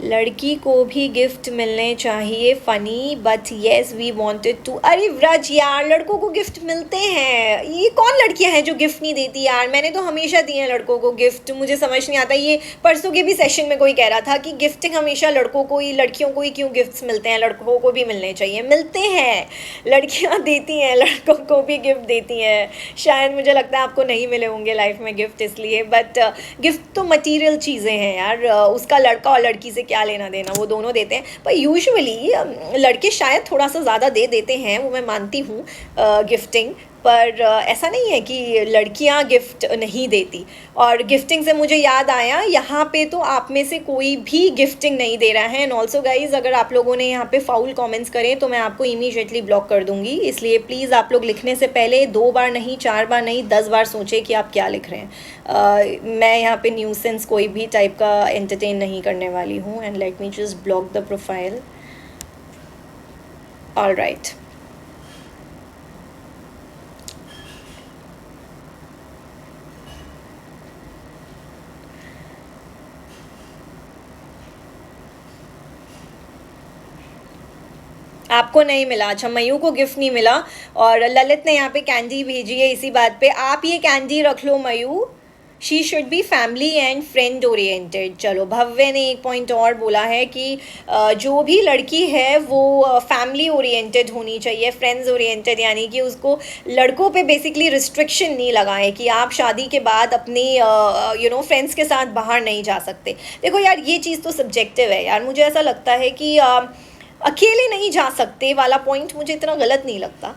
लड़की को भी गिफ्ट मिलने चाहिए, funny but yes we wanted to. अरे व्रज यार, लड़कों को गिफ्ट मिलते हैं, ये कौन लड़कियां हैं जो गिफ्ट नहीं देती यार? मैंने तो हमेशा दिए हैं लड़कों को गिफ्ट, मुझे समझ नहीं आता। ये परसों के भी सेशन में कोई कह रहा था कि गिफ्टिंग हमेशा लड़कों को ही, लड़कियों को ही क्यों गिफ्ट्स मिलते हैं, लड़कों को भी मिलने चाहिए। मिलते हैं, लड़कियाँ देती हैं, लड़कों को भी गिफ्ट देती हैं। शायद मुझे लगता है आपको नहीं मिले होंगे लाइफ में गिफ्ट इसलिए, बट गिफ्ट तो मटीरियल चीज़ें हैं यार, उसका लड़का और लड़की से क्या लेना देना, वो दोनों देते हैं। पर यूजुअली लड़के शायद थोड़ा सा ज़्यादा दे देते हैं, वो मैं मानती हूँ गिफ्टिंग, पर ऐसा नहीं है कि लड़कियां गिफ्ट नहीं देती। और गिफ्टिंग से मुझे याद आया, यहाँ पे तो आप में से कोई भी गिफ्टिंग नहीं दे रहा है। एंड ऑल्सो गाइज, अगर आप लोगों ने यहाँ पे फाउल कमेंट्स करें तो मैं आपको इमीडिएटली ब्लॉक कर दूंगी, इसलिए प्लीज़ आप लोग लिखने से पहले 2 बार नहीं, 4 बार नहीं, 10 बार सोचें कि आप क्या लिख रहे हैं। मैं यहाँ पे न्यूसेंस कोई भी टाइप का एंटरटेन नहीं करने वाली हूँ। And let me just block the profile. All right, आपको नहीं मिला? अच्छा, मयू को गिफ्ट नहीं मिला। और ललित ने यहाँ पे कैंडी भेजी है इसी बात पे, आप ये कैंडी रख लो Mayu, she should be family and friend oriented. चलो, भव्य ने एक पॉइंट और बोला है कि जो भी लड़की है वो फैमिली ओरिएंटेड होनी चाहिए, फ्रेंड्स ओरिएंटेड, यानी कि उसको लड़कों पे बेसिकली रिस्ट्रिक्शन नहीं लगाएं कि आप शादी के बाद अपनी फ्रेंड्स के साथ बाहर नहीं जा सकते। देखो यार, ये चीज़ तो सब्जेक्टिव है यार, मुझे ऐसा लगता है कि अकेले नहीं जा सकते वाला पॉइंट मुझे इतना गलत नहीं लगता।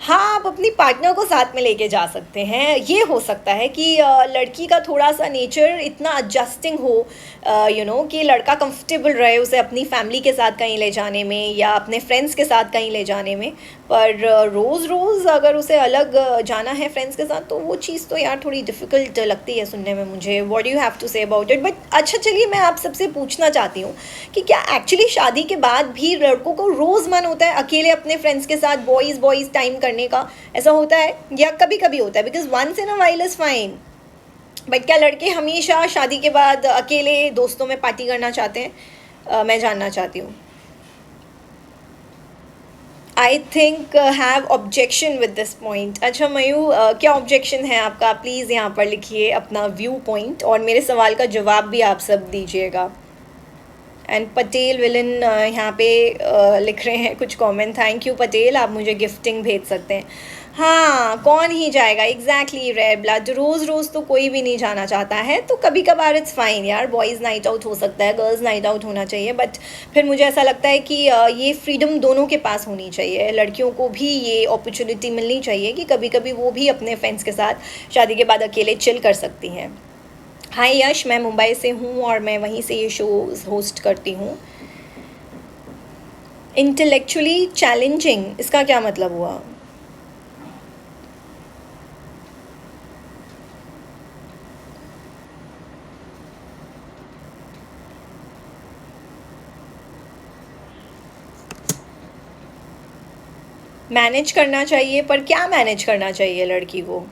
हाँ, आप अपनी पार्टनर को साथ में लेके जा सकते हैं। ये हो सकता है कि लड़की का थोड़ा सा नेचर इतना एडजस्टिंग हो कि लड़का कंफर्टेबल रहे उसे अपनी फैमिली के साथ कहीं ले जाने में या अपने फ्रेंड्स के साथ कहीं ले जाने में। पर रोज़ रोज़ अगर उसे अलग जाना है फ्रेंड्स के साथ, तो वो चीज़ तो यार थोड़ी डिफ़िकल्ट लगती है सुनने में मुझे। What do you have to say about it? But अच्छा, चलिए मैं आप सबसे पूछना चाहती हूँ कि क्या एक्चुअली शादी के बाद भी लड़कों को रोज़ मन होता है अकेले अपने फ्रेंड्स के साथ बॉयज़ टाइम करने का? ऐसा होता है या कभी कभी होता है? Because once in a while is fine, but क्या लड़के हमेशा शादी के बाद अकेले दोस्तों में पार्टी करना चाहते हैं? मैं जानना चाहती हूँ। I think have objection with this point. अच्छा मयू, क्या ऑब्जेक्शन है आपका? प्लीज़ यहाँ पर लिखिए अपना व्यू पॉइंट और मेरे सवाल का जवाब भी आप सब दीजिएगा। एंड पटेल विलन यहाँ पे लिख रहे हैं कुछ कमेंट। थैंक यू पटेल, आप मुझे गिफ्टिंग भेज सकते हैं। हाँ, कौन ही जाएगा? Exactly, red blood. रोज़ रोज़ तो कोई भी नहीं जाना चाहता है, तो कभी कभार इट्स फाइन यार, बॉयज़ नाइट आउट हो सकता है, गर्ल्स नाइट आउट होना चाहिए। बट फिर मुझे ऐसा लगता है कि ये फ्रीडम दोनों के पास होनी चाहिए। लड़कियों को भी ये अपॉर्चुनिटी मिलनी चाहिए कि कभी कभी वो भी अपने फ्रेंड्स के साथ शादी के बाद अकेले चिल कर सकती हैं। हाय यश, मैं मुंबई से हूँ और मैं वहीं से ये शो होस्ट करती हूँ। इंटेलेक्चुअली चैलेंजिंग, इसका क्या मतलब हुआ? मैनेज करना चाहिए, पर क्या मैनेज करना चाहिए लड़की को?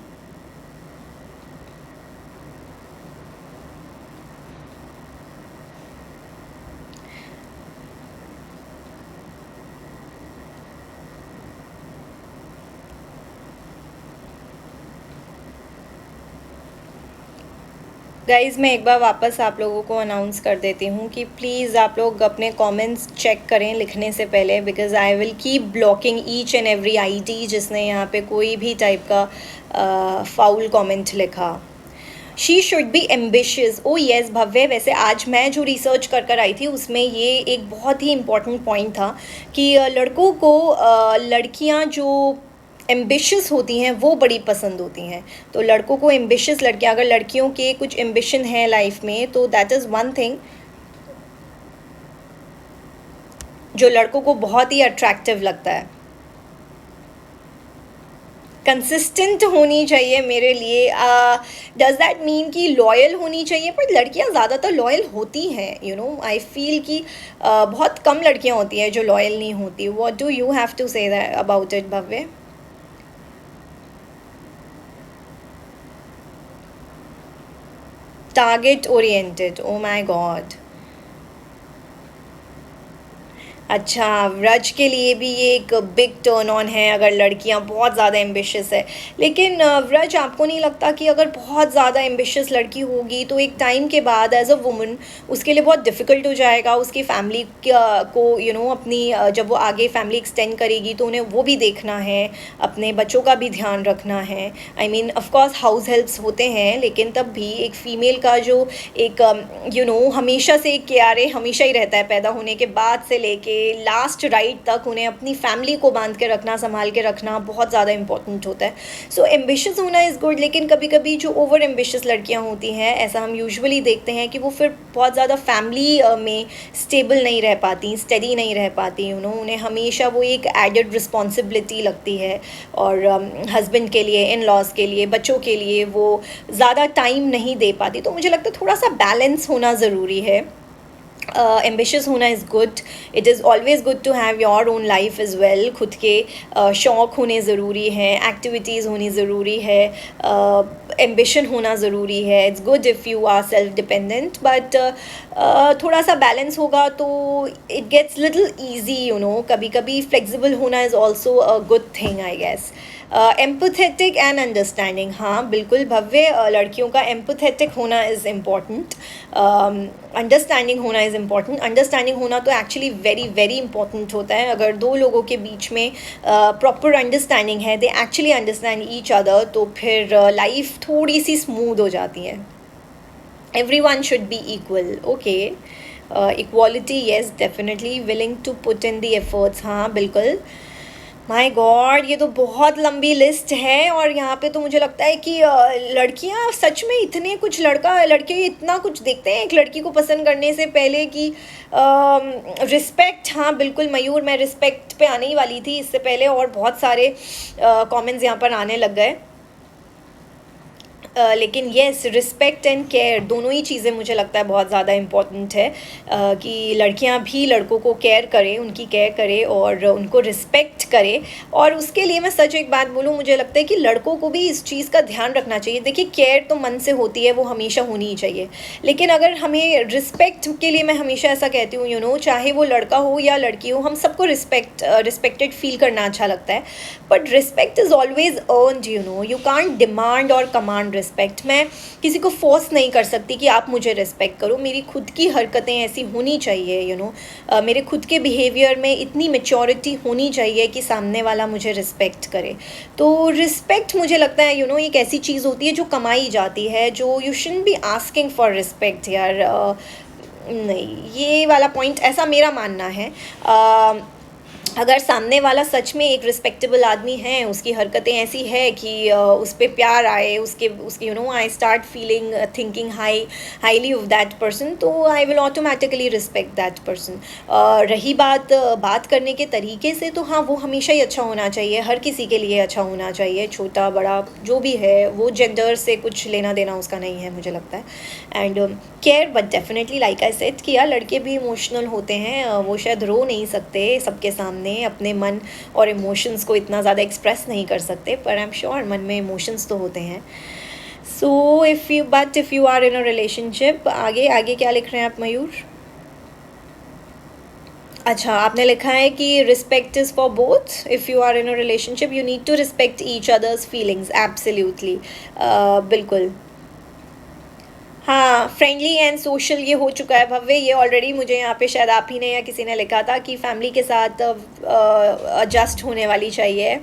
गाइज़, मैं एक बार वापस आप लोगों को अनाउंस कर देती हूँ कि प्लीज़ आप लोग अपने कमेंट्स चेक करें लिखने से पहले, because I will keep blocking each and every ID जिसने यहाँ पे कोई भी टाइप का फाउल कमेंट लिखा। She should be ambitious. Oh yes Bhavya, वैसे आज मैं जो रिसर्च कर कर आई थी उसमें ये एक बहुत ही इम्पॉर्टेंट पॉइंट था कि लड़कों को लड़कियां जो एम्बिशियस होती हैं वो बड़ी पसंद होती हैं। तो लड़कों को एम्बिशियस लड़कियां, अगर लड़कियों के कुछ एम्बिशन है लाइफ में तो दैट इज़ वन थिंग जो लड़कों को बहुत ही अट्रैक्टिव लगता है। कंसिस्टेंट होनी चाहिए मेरे लिए। डज दैट मीन कि लॉयल होनी चाहिए? पर लड़कियां ज़्यादातर लॉयल होती हैं, यू नो। आई फील कि बहुत कम लड़कियां होती हैं जो लॉयल नहीं होती। What do you have to say about it Bhavya? Target oriented, oh my god. अच्छा, व्रज के लिए भी ये एक बिग टर्न ऑन है अगर लड़कियां बहुत ज़्यादा एम्बिशियस है। लेकिन व्रज, आपको नहीं लगता कि अगर बहुत ज़्यादा एम्बिशियस लड़की होगी तो एक टाइम के बाद एज अ वुमन उसके लिए बहुत डिफ़िकल्ट हो जाएगा उसकी फैमिली को, यू नो, अपनी जब वो आगे फैमिली एक्सटेंड करेगी तो उन्हें वो भी देखना है, अपने बच्चों का भी ध्यान रखना है। I mean of course house helps होते हैं, लेकिन तब भी एक फ़ीमेल का जो एक यू नो हमेशा से एक केआरए हमेशा ही रहता है, पैदा होने के बाद से लेके लास्ट राइट तक उन्हें अपनी फैमिली को बांध के रखना, संभाल के रखना बहुत ज़्यादा इंपॉर्टेंट होता है। सो एम्बिशियस होना इज़ गुड, लेकिन कभी कभी जो ओवर एम्बिशियस लड़कियां होती हैं, ऐसा हम यूजुअली देखते हैं कि वो फिर बहुत ज़्यादा फैमिली में स्टेबल नहीं रह पाती, स्टेडी नहीं रह पाती, यू नो। उन्हें हमेशा वो एक एडेड रिस्पॉन्सिबिलिटी लगती है, और हस्बैंड के लिए, इन लॉज के लिए, बच्चों के लिए वो ज़्यादा टाइम नहीं दे पाती। तो मुझे लगता है थोड़ा सा बैलेंस होना ज़रूरी है। एम्बिशियस होना is good, it is always good to have your own life is well. खुद के शौक़ होने ज़रूरी हैं, एक्टिविटीज़ होनी ज़रूरी है, एम्बिशन होना ज़रूरी है। It's good if you are self dependent, but थोड़ा सा बैलेंस होगा तो it gets little easy, you know. कभी कभी फ्लेक्सिबल होना is also a good thing, I guess. Empathetic and understanding, हाँ बिल्कुल भव्य, लड़कियों का एम्पथेटिक होना इज़ इम्पॉर्टेंट, अंडरस्टैंडिंग होना इज़ इम्पॉर्टेंट। अंडरस्टैंडिंग होना तो एक्चुअली वेरी वेरी इंपॉर्टेंट होता है। अगर दो लोगों के बीच में प्रॉपर अंडरस्टैंडिंग है, they actually understand each other, तो फिर लाइफ थोड़ी सी स्मूथ हो जाती है। everyone should be equal, okay. Equality, yes, definitely willing to put in the efforts, हाँ बिल्कुल। माय गॉड, ये तो बहुत लंबी लिस्ट है, और यहाँ पे तो मुझे लगता है कि लड़कियाँ सच में इतने कुछ लड़के इतना कुछ देखते हैं एक लड़की को पसंद करने से पहले कि रिस्पेक्ट, हाँ बिल्कुल मयूर, मैं रिस्पेक्ट पे आने ही वाली थी इससे पहले, और बहुत सारे कमेंट्स यहाँ पर आने लग गए। लेकिन येस, रिस्पेक्ट एंड केयर दोनों ही चीज़ें मुझे लगता है बहुत ज़्यादा इम्पॉर्टेंट है, कि लड़कियां भी लड़कों को केयर करें, उनकी केयर करें और उनको रिस्पेक्ट करें। और उसके लिए मैं सच एक बात बोलूँ, मुझे लगता है कि लड़कों को भी इस चीज़ का ध्यान रखना चाहिए। देखिए, केयर तो मन से होती है, वो हमेशा होनी ही चाहिए, लेकिन अगर हमें रिस्पेक्ट के लिए, मैं हमेशा ऐसा कहती हूँ, यू नो, चाहे वो लड़का हो या लड़की हो, हम सबको रिस्पेक्टेड फील करना अच्छा लगता है, but respect is always earned, you know. You can't demand और कमांड रिस्पेक्ट। मैं किसी को फोर्स नहीं कर सकती कि आप मुझे रिस्पेक्ट करो। मेरी खुद की हरकतें ऐसी होनी चाहिए, यू नो, मेरे खुद के बिहेवियर में इतनी मेच्योरिटी होनी चाहिए कि सामने वाला मुझे रिस्पेक्ट करे। तो रिस्पेक्ट मुझे लगता है, यू नो, एक ऐसी चीज़ होती है जो कमाई जाती है, जो you shouldn't be asking for respect यार। नहीं, ये वाला पॉइंट ऐसा मेरा मानना है। अगर सामने वाला सच में एक रिस्पेक्टेबल आदमी है, उसकी हरकतें ऐसी है कि उस पर प्यार आए, उसके you know, I start feeling thinking highly of that person, तो I will automatically respect that person. रही बात करने के तरीके से, तो हाँ वो हमेशा ही अच्छा होना चाहिए, हर किसी के लिए अच्छा होना चाहिए, छोटा बड़ा जो भी है, वो जेंडर से कुछ लेना देना उसका नहीं है मुझे लगता है। And care, but definitely like I said कि यार लड़के भी इमोशनल होते हैं, वो शायद रो नहीं सकते सबके सामने, अपने मन और इमोशंस को इतना ज़्यादा एक्सप्रेस नहीं कर सकते, पर आई एम श्योर मन में इमोशंस तो होते हैं। So if you are in a relationship, आगे क्या लिख रहे हैं आप मयूर? अच्छा, आपने लिखा है कि respect is for both. If you are in a relationship you need to respect each others feelings, absolutely, बिल्कुल। हाँ, फ्रेंडली एंड सोशल ये हो चुका है भव्य, ये ऑलरेडी मुझे यहाँ पे शायद आप ही ने या किसी ने लिखा था कि फैमिली के साथ एडजस्ट होने वाली चाहिए।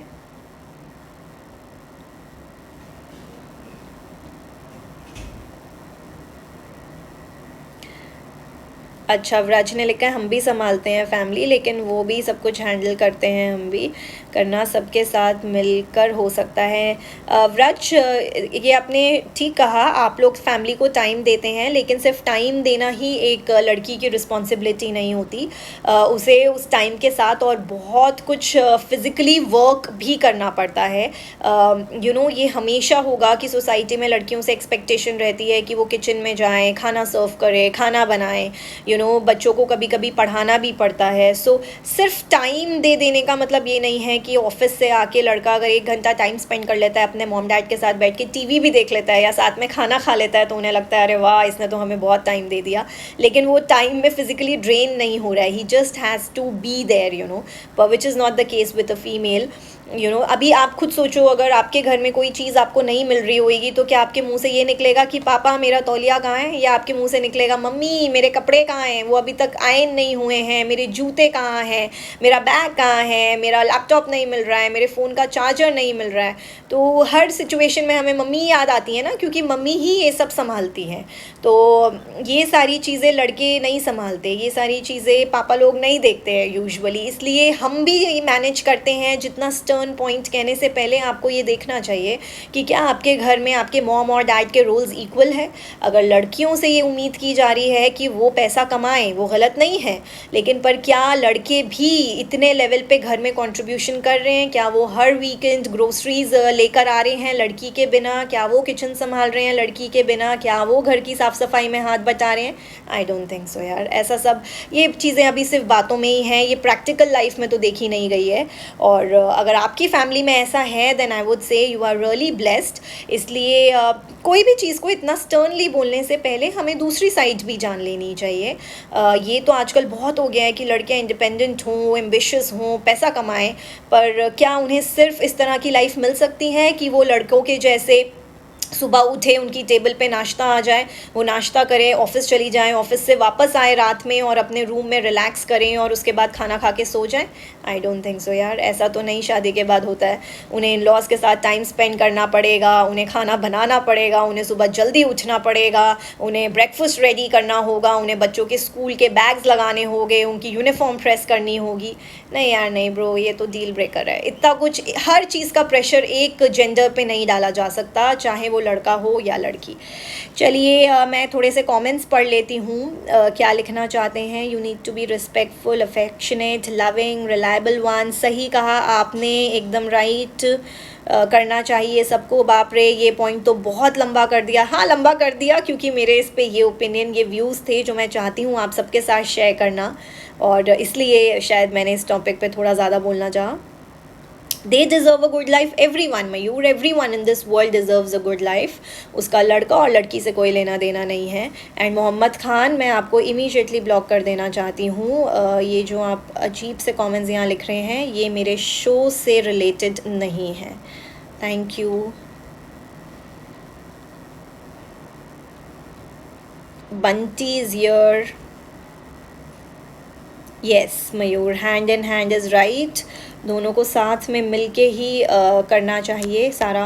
अच्छा, व्रज ने लिखा है हम भी सँभालते हैं फैमिली, लेकिन वो भी सब कुछ हैंडल करते हैं, हम भी करना सबके साथ मिलकर हो सकता है। व्रज, ये आपने ठीक कहा, आप लोग फैमिली को टाइम देते हैं, लेकिन सिर्फ टाइम देना ही एक लड़की की रिस्पॉन्सिबिलिटी नहीं होती। उसे उस टाइम के साथ और बहुत कुछ फिज़िकली वर्क भी करना पड़ता है। ये हमेशा होगा कि सोसाइटी में लड़कियों से एक्सपेक्टेशन रहती है कि वो किचन में जाएँ, खाना सर्व करें, खाना बनाएँ, बच्चों को कभी कभी पढ़ाना भी पड़ता है। सो सिर्फ टाइम दे देने का मतलब ये नहीं है कि ऑफिस से आके लड़का अगर 1 घंटा टाइम स्पेंड कर लेता है अपने मॉम डैड के साथ, बैठ के टीवी भी देख लेता है या साथ में खाना खा लेता है, तो उन्हें लगता है अरे वाह इसने तो हमें बहुत टाइम दे दिया, लेकिन वो टाइम में फिजिकली ड्रेन नहीं हो रहा है। He just has to be there, पर which is not the case with a female. अभी आप खुद सोचो, अगर आपके घर में कोई चीज़ आपको नहीं मिल रही होगी, तो क्या आपके मुंह से ये निकलेगा कि पापा मेरा तौलिया कहाँ है, या आपके मुंह से निकलेगा मम्मी मेरे कपड़े कहाँ हैं, वो अभी तक आयन नहीं हुए हैं, मेरे जूते कहाँ हैं, मेरा बैग कहाँ है, मेरा लैपटॉप नहीं मिल रहा है, मेरे फ़ोन का चार्जर नहीं मिल रहा है। तो हर सिचुएशन में हमें मम्मी याद आती है ना, क्योंकि मम्मी ही ये सब संभालती हैं। तो ये सारी चीज़ें लड़के नहीं संभालते, ये सारी चीज़ें पापा लोग नहीं देखते हैं यूजुअली, इसलिए हम भी मैनेज करते हैं। जितना टर्न पॉइंट कहने से पहले आपको ये देखना चाहिए कि क्या आपके घर में आपके मॉम और डैड के रोल्स इक्वल है। अगर लड़कियों से ये उम्मीद की जा रही है कि वो पैसा कमाएं, वो गलत नहीं है, लेकिन पर क्या लड़के भी इतने लेवल पे घर में कंट्रीब्यूशन कर रहे हैं? क्या वो हर वीकेंड ग्रोसरीज लेकर आ रहे हैं लड़की के बिना? क्या वो किचन संभाल रहे हैं लड़की के बिना? क्या वो घर की साफ़ सफाई में हाथ बटा रहे हैं? आई डोंट थिंक सो यार। ऐसा सब ये चीज़ें अभी सिर्फ बातों में ही हैं, ये प्रैक्टिकल लाइफ में तो देखी नहीं गई है। और अगर आपकी फैमिली में ऐसा है, then I would say you are really blessed. इसलिए कोई भी चीज़ को इतना स्टर्नली बोलने से पहले हमें दूसरी साइड भी जान लेनी चाहिए। ये तो आजकल बहुत हो गया है कि लड़कियां इंडिपेंडेंट हों, एम्बिशियस हों, पैसा कमाएं, पर क्या उन्हें सिर्फ इस तरह की लाइफ मिल सकती है कि वो लड़कों के जैसे सुबह उठे उनकी टेबल पे नाश्ता आ जाए, वो नाश्ता करें, ऑफिस चली जाएं, ऑफिस से वापस आए रात में और अपने रूम में रिलैक्स करें और उसके बाद खाना खा के सो जाएं? आई डोंट थिंक सो यार। ऐसा तो नहीं शादी के बाद होता है। उन्हें इन लॉज के साथ टाइम स्पेंड करना पड़ेगा, उन्हें खाना बनाना पड़ेगा, उन्हें सुबह जल्दी उठना पड़ेगा, उन्हें ब्रेकफास्ट रेडी करना होगा, उन्हें बच्चों के स्कूल के बैग्स लगाने होंगे, उनकी यूनिफॉर्म प्रेस करनी होगी। नहीं यार नहीं ब्रो, ये तो डील ब्रेकर है। इतना कुछ, हर चीज़ का प्रेशर एक जेंडर पे नहीं डाला जा सकता, चाहे वो लड़का हो या लड़की। चलिए मैं थोड़े से कमेंट्स पढ़ लेती हूँ। क्या लिखना चाहते हैं? You need to be respectful, affectionate, loving, reliable one. सही कहा आपने, एकदम राइट। करना चाहिए सबको। बाप रे, ये पॉइंट तो बहुत लंबा कर दिया। हाँ लंबा कर दिया, क्योंकि मेरे इस पे ये ओपिनियन, ये व्यूज़ थे जो मैं चाहती हूँ आप सबके साथ शेयर करना, और इसलिए शायद मैंने इस टॉपिक पे थोड़ा ज़्यादा बोलना चाहा। They deserve a good life, everyone, Mayur, everyone in this world deserves a good life। उसका लड़का और लड़की से कोई लेना देना नहीं है। एंड मोहम्मद ख़ान, मैं आपको इमीडिएटली ब्लॉक कर देना चाहती हूँ। ये जो आप अजीब से कमेंट्स यहाँ लिख रहे हैं, ये मेरे शो से रिलेटेड नहीं है। Thank you. Bunty is your, yes Mayur, hand in hand is right. दोनों को साथ में मिलके ही करना चाहिए सारा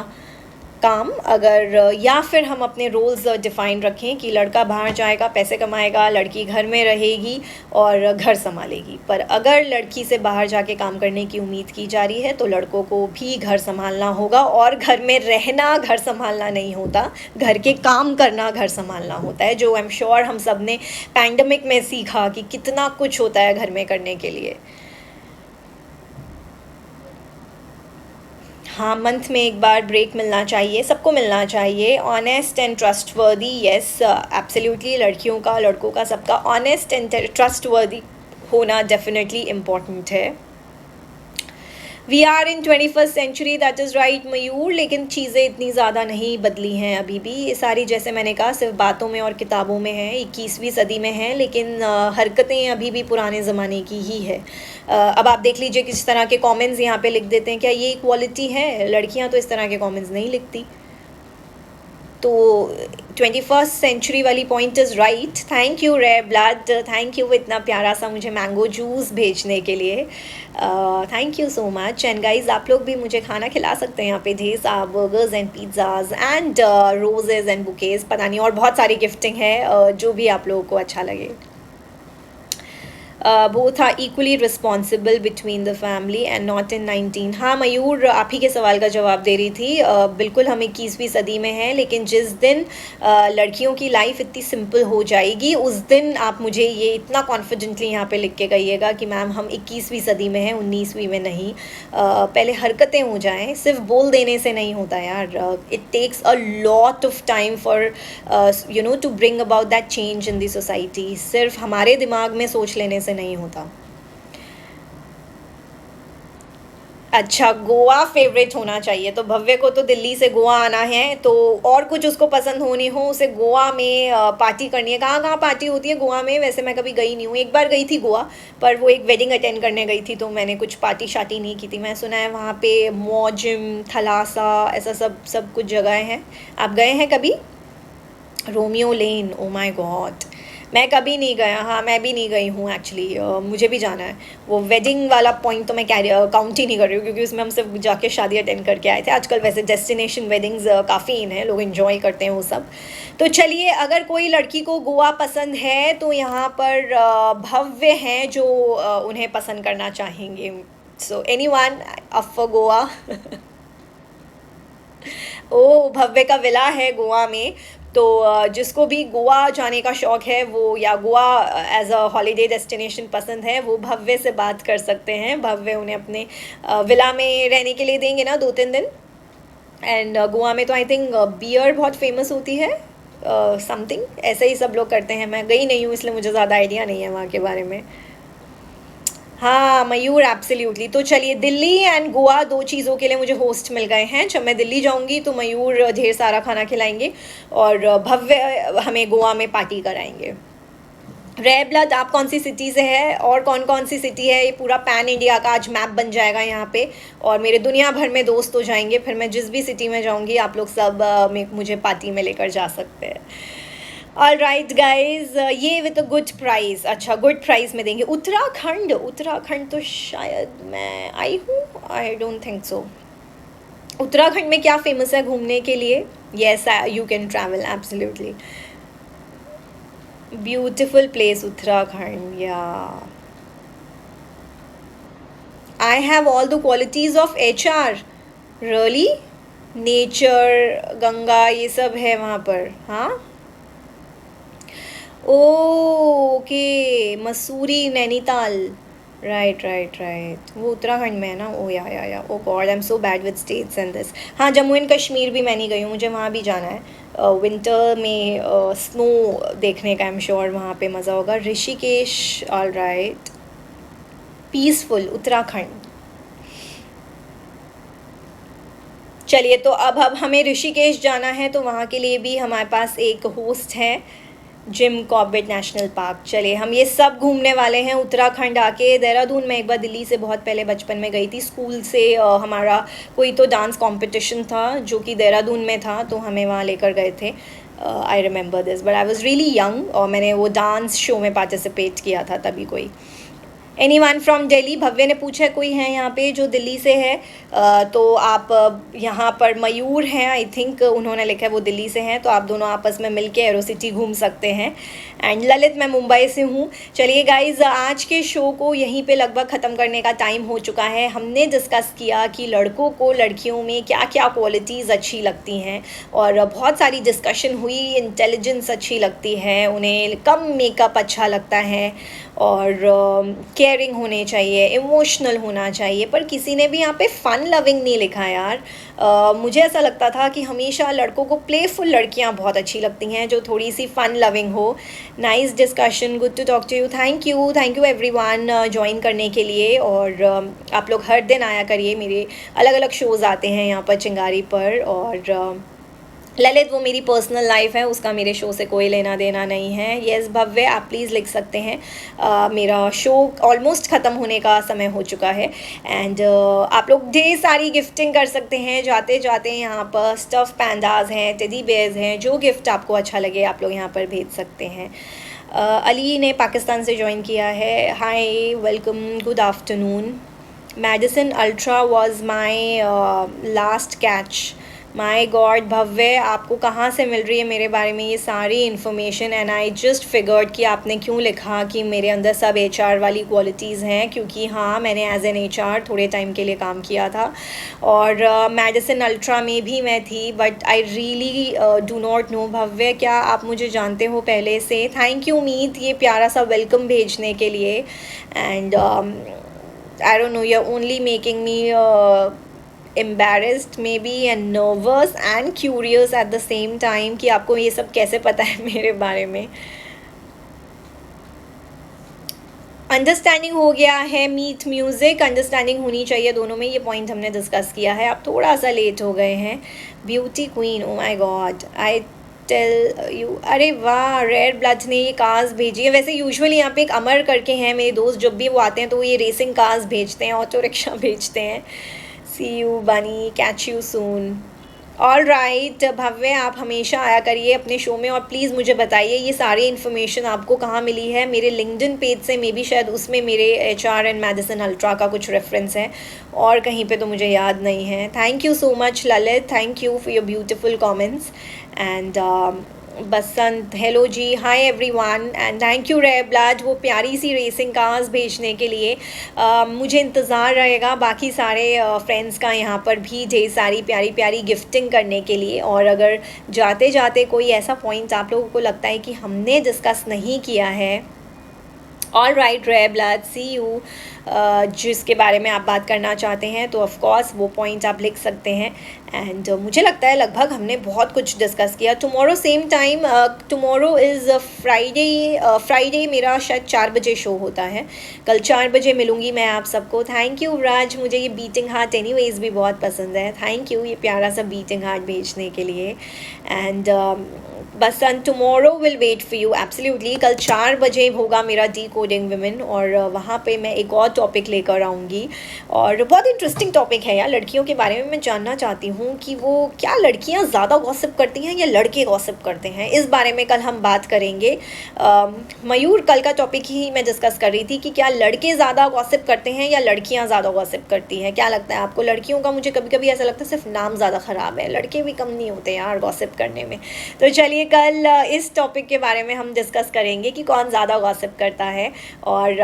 काम। अगर या फिर हम अपने रोल्स डिफ़ाइन रखें कि लड़का बाहर जाएगा, पैसे कमाएगा, लड़की घर में रहेगी और घर संभालेगी। पर अगर लड़की से बाहर जाके काम करने की उम्मीद की जा रही है, तो लड़कों को भी घर संभालना होगा। और घर में रहना घर संभालना नहीं होता, घर के काम करना घर संभालना होता है, जो आई एम श्योर हम सब ने पैंडमिक में सीखा कि कितना कुछ होता है घर में करने के लिए। हाँ, मंथ में एक बार ब्रेक मिलना चाहिए, सबको मिलना चाहिए। Honest and trustworthy, yes absolutely. लड़कियों का, लड़कों का, सबका ऑनेस्ट एंड ट्रस्टवर्दी होना डेफिनेटली इम्पॉर्टेंट है। We are in 21st century, that is right Mayur, लेकिन चीज़ें इतनी ज़्यादा नहीं बदली हैं अभी भी। ये सारी, जैसे मैंने कहा, सिर्फ बातों में और किताबों में है, 21वीं सदी में है, लेकिन हरकतें अभी भी पुराने ज़माने की ही है। अब आप देख लीजिए किस तरह के कमेंट्स यहाँ पे लिख देते हैं। क्या ये इक्वालिटी है? लड़कियाँ तो इस तरह के कमेंट्स नहीं लिखती। तो 21st सेंचुरी वाली point is right. Thank you rare blood, thank you इतना प्यारा सा मुझे मैंगो जूस भेजने के लिए। Thank you so much. And guys, आप लोग भी मुझे खाना खिला सकते हैं यहाँ पे, ढेर सारा burgers and pizzas and roses and bouquets, पता नहीं और बहुत सारी गिफ्टिंग है, जो भी आप लोगों को अच्छा लगे। Both are equally responsible between the family and not in 19। हाँ मयूर, आप ही के सवाल का जवाब दे रही थी। बिल्कुल हम 21वीं सदी में हैं, लेकिन जिस दिन लड़कियों की लाइफ इतनी सिंपल हो जाएगी उस दिन आप मुझे ये इतना कॉन्फिडेंटली यहाँ पे लिख के कहिएगा कि मैम हम 21वीं सदी में हैं, 19वीं में नहीं। पहले हरकतें हो जाएं, सिर्फ बोल देने से नहीं होता यार। It takes a lot of time for you know to bring about that change in the society. सिर्फ हमारे दिमाग में सोच लेने से नहीं होता। अच्छा, गोवा फेवरेट होना चाहिए, तो भव्य को तो दिल्ली से गोवा आना है, तो और कुछ उसको पसंद होनी हो, उसे गोवा में पार्टी करनी है। कहाँ कहाँ पार्टी होती है गोवा में? वैसे मैं कभी गई नहीं हूँ, एक बार गई थी गोवा, पर वो एक वेडिंग अटेंड करने गई थी, तो मैंने कुछ पार्टी शार्टी नहीं की थी। मैं सुना है वहाँ पे मौजिम, थलासा, ऐसा सब सब कुछ जगह हैं। आप गए हैं कभी? Romeo Lane, O my God, मैं कभी नहीं गया। हाँ मैं भी नहीं गई हूँ एक्चुअली, मुझे भी जाना है। वो वेडिंग वाला पॉइंट तो मैं काउंट ही नहीं कर रही हूँ, क्योंकि उसमें हम सिर्फ जाके शादी अटेंड करके आए थे। आजकल वैसे डेस्टिनेशन वेडिंग्स काफ़ी इन है, लोग इन्जॉय करते हैं वो सब। तो चलिए, अगर कोई लड़की को गोवा पसंद है तो यहाँ पर भव्य हैं जो उन्हें पसंद करना चाहेंगे। So anyone up for Goa? Oh, Bhavya का विला है गोवा में, तो जिसको भी गोवा जाने का शौक़ है वो, या Goa as a holiday destination पसंद है, वो भव्य से बात कर सकते हैं। भव्य उन्हें अपने विला में रहने के लिए देंगे ना 2-3 दिन। एंड गोवा में तो आई थिंक बियर बहुत फेमस होती है, समथिंग ऐसे ही सब लोग करते हैं। मैं गई नहीं हूँ इसलिए मुझे ज़्यादा आइडिया नहीं है वहाँ के बारे में। हाँ मयूर, एब्सोल्युटली। तो चलिए, दिल्ली एंड गोवा 2 चीज़ों के लिए मुझे होस्ट मिल गए हैं। जब मैं दिल्ली जाऊंगी तो मयूर ढेर सारा खाना खिलाएंगे और भव्य हमें गोवा में पार्टी कराएंगे। रेड ब्लड, आप कौन सी सिटी से है और कौन कौन सी सिटी है? ये पूरा पैन इंडिया का आज मैप बन जाएगा यहाँ पे, और मेरे दुनिया भर में दोस्त हो जाएंगे। फिर मैं जिस भी सिटी में जाऊँगी आप लोग सब मुझे पार्टी में लेकर जा सकते हैं। ऑल राइट गाइज, ये विद अ गुड प्राइस। अच्छा, गुड प्राइस में देंगे। उत्तराखंड, उत्तराखंड तो शायद मैं आई हूँ, I don't think so. Uttarakhand में क्या फेमस है घूमने के लिए? Yes, you can travel absolutely. Beautiful place Uttarakhand, yeah I have all the qualities of HR। Really? Nature, Ganga, ये सब है वहाँ पर? हाँ, okay, Mussoorie, Nainital, right right right, वो उत्तराखंड में है ना? Oh yeah oh God, I am so bad with states and this. हाँ, जम्मू एंड कश्मीर भी मैं नहीं गई हूँ, मुझे वहाँ भी जाना है। विंटर में स्नो देखने का आई एम श्योर वहाँ पे मज़ा होगा। Rishikesh, all right, peaceful Uttarakhand. चलिए, तो अब हमें ऋषिकेश जाना है, तो वहाँ के लिए भी हमारे पास एक होस्ट है, जिम कॉर्बेट नेशनल पार्क। चलिए, हम ये सब घूमने वाले हैं उत्तराखंड आके। देहरादून में एक बार दिल्ली से बहुत पहले बचपन में गई थी, स्कूल से हमारा कोई तो डांस कंपटीशन था जो कि देहरादून में था, तो हमें वहाँ लेकर गए थे। I remember this, but I was really young, और मैंने वो डांस शो में पार्टिसिपेट किया था तभी। कोई एनीवन फ्रॉम दिल्ली? भव्य ने पूछा कोई है यहाँ पे जो दिल्ली से है? तो आप यहाँ पर मयूर हैं, आई थिंक उन्होंने लिखा है वो दिल्ली से हैं, तो आप दोनों आपस में मिलके एरो सिटी घूम सकते हैं। एंड ललित, मैं मुंबई से हूँ। चलिए गाइज, आज के शो को यहीं पे लगभग ख़त्म करने का टाइम हो चुका है। हमने डिस्कस किया कि लड़कों को लड़कियों में क्या क्या क्वालिटीज़ अच्छी लगती हैं, और बहुत सारी डिस्कशन हुई। इंटेलिजेंस अच्छी लगती है उन्हें, कम मेकअप अच्छा लगता है, और केयरिंग होने चाहिए, इमोशनल होना चाहिए, पर किसी ने भी यहाँ पे फ़न लविंग नहीं लिखा यार। मुझे ऐसा लगता था कि हमेशा लड़कों को प्लेफुल लड़कियाँ बहुत अच्छी लगती हैं जो थोड़ी सी फ़न लविंग हो। Nice discussion, good to talk to you. Thank you everyone join करने के लिए, और आप लोग हर दिन आया करिए, मेरे अलग अलग शोज़ आते हैं यहाँ पर चिंगारी पर। और ललित, वो मेरी पर्सनल लाइफ है, उसका मेरे शो से कोई लेना देना नहीं है। येस भव्य, आप प्लीज़ लिख सकते हैं। मेरा शो ऑलमोस्ट ख़त्म होने का समय हो चुका है, एंड आप लोग ढेर सारी गिफ्टिंग कर सकते हैं जाते जाते। यहाँ पर स्टफ़ पैंडाज हैं, टेडी बेयर्स हैं, जो गिफ्ट आपको अच्छा लगे आप लोग यहाँ पर भेज सकते हैं। अली ने पाकिस्तान से ज्वाइन किया है। Hi, welcome, good afternoon. Madison ultra was my last catch my God Bhavya, आपको कहाँ से मिल रही है मेरे बारे में ये सारी information? And I just figured कि आपने क्यों लिखा कि मेरे अंदर सब एचआर वाली क्वालिटीज़ हैं, क्योंकि हाँ, मैंने एज एन एचआर थोड़े टाइम के लिए काम किया था और मेडिसिन अल्ट्रा में भी मैं थी, but I really do not know. Bhavya, क्या आप मुझे जानते हो पहले से? थैंक यू मीत ये प्यारा सा वेलकम भेजने के लिए। And I don't know, you are only making me embarrassed maybe and nervous and curious at the same time कि आपको ये सब कैसे पता है मेरे बारे में। अंडरस्टैंडिंग हो गया है मीट म्यूज़िक, अंडरस्टैंडिंग होनी चाहिए दोनों में, ये पॉइंट हमने डिस्कस किया है। आप थोड़ा सा लेट हो गए हैं। Beauty queen, oh my god, I tell you, अरे वाह, रेड ब्लड ने ये कार्स भेजी है। वैसे यूजुअली यहाँ पे एक अमर करके हैं मेरे दोस्त, जब भी वो आते हैं तो वो ये रेसिंग कार्स भेजते हैं, ऑटो रिक्शा भेजते हैं। See you bunny, catch you soon. All right Bhavya, आप हमेशा आया करिए अपने शो में और प्लीज़ मुझे बताइए ये सारी इन्फॉर्मेशन आपको कहाँ मिली है? मेरे लिंक्डइन पेज से, मे बी शायद उसमें मेरे एचआर एंड मेडिसिन अल्ट्रा का कुछ रेफरेंस है, और कहीं पे तो मुझे याद नहीं है। Thank you so much Lalit, thank you for your beautiful comments. And Basant, hello ji, hi everyone, and thank you red blood वो प्यारी सी रेसिंग कार्स भेजने के लिए। मुझे इंतज़ार रहेगा बाकी सारे फ्रेंड्स का यहाँ पर भी ढेर सारी प्यारी प्यारी गिफ्टिंग करने के लिए। और अगर जाते जाते कोई ऐसा पॉइंट आप लोगों को लगता है कि हमने डिस्कस नहीं किया है, all right red blood, see you, जिसके बारे में आप बात करना चाहते हैं तो ऑफ कोर्स वो पॉइंट आप लिख सकते हैं। एंड मुझे लगता है लगभग हमने बहुत कुछ डिस्कस किया। Tomorrow same time, tomorrow is Friday मेरा शायद 4 बजे शो होता है। कल 4 बजे मिलूँगी मैं आप सबको। थैंक यू राज, मुझे ये बीटिंग हार्ट एनीवेज भी बहुत पसंद है। थैंक यू ये प्यारा सा बीटिंग हार्ट भेजने के लिए। And Basant, tomorrow will wait for you, absolutely. कल 4 बजे होगा मेरा डी कोडिंग विमेन, और वहाँ पे मैं एक और टॉपिक लेकर आऊँगी, और बहुत इंटरेस्टिंग टॉपिक है यार। लड़कियों के बारे में मैं जानना चाहती हूँ कि वो क्या लड़कियाँ ज़्यादा गॉसिप करती हैं या लड़के गॉसिप करते हैं, इस बारे में कल हम बात करेंगे। मयूर, कल का टॉपिक ही मैं डिस्कस कर रही थी कि क्या लड़के ज़्यादा गॉसिप करते हैं या लड़कियाँ ज़्यादा गॉसिप करती हैं। क्या लगता है आपको? लड़कियों का मुझे कभी कभी ऐसा लगता है सिर्फ नाम ज़्यादा ख़राब है, लड़के भी कम नहीं होते यार गॉसिप करने में। तो चलिए कल इस टॉपिक के बारे में हम डिस्कस करेंगे कि कौन ज़्यादा गॉसिप करता है। और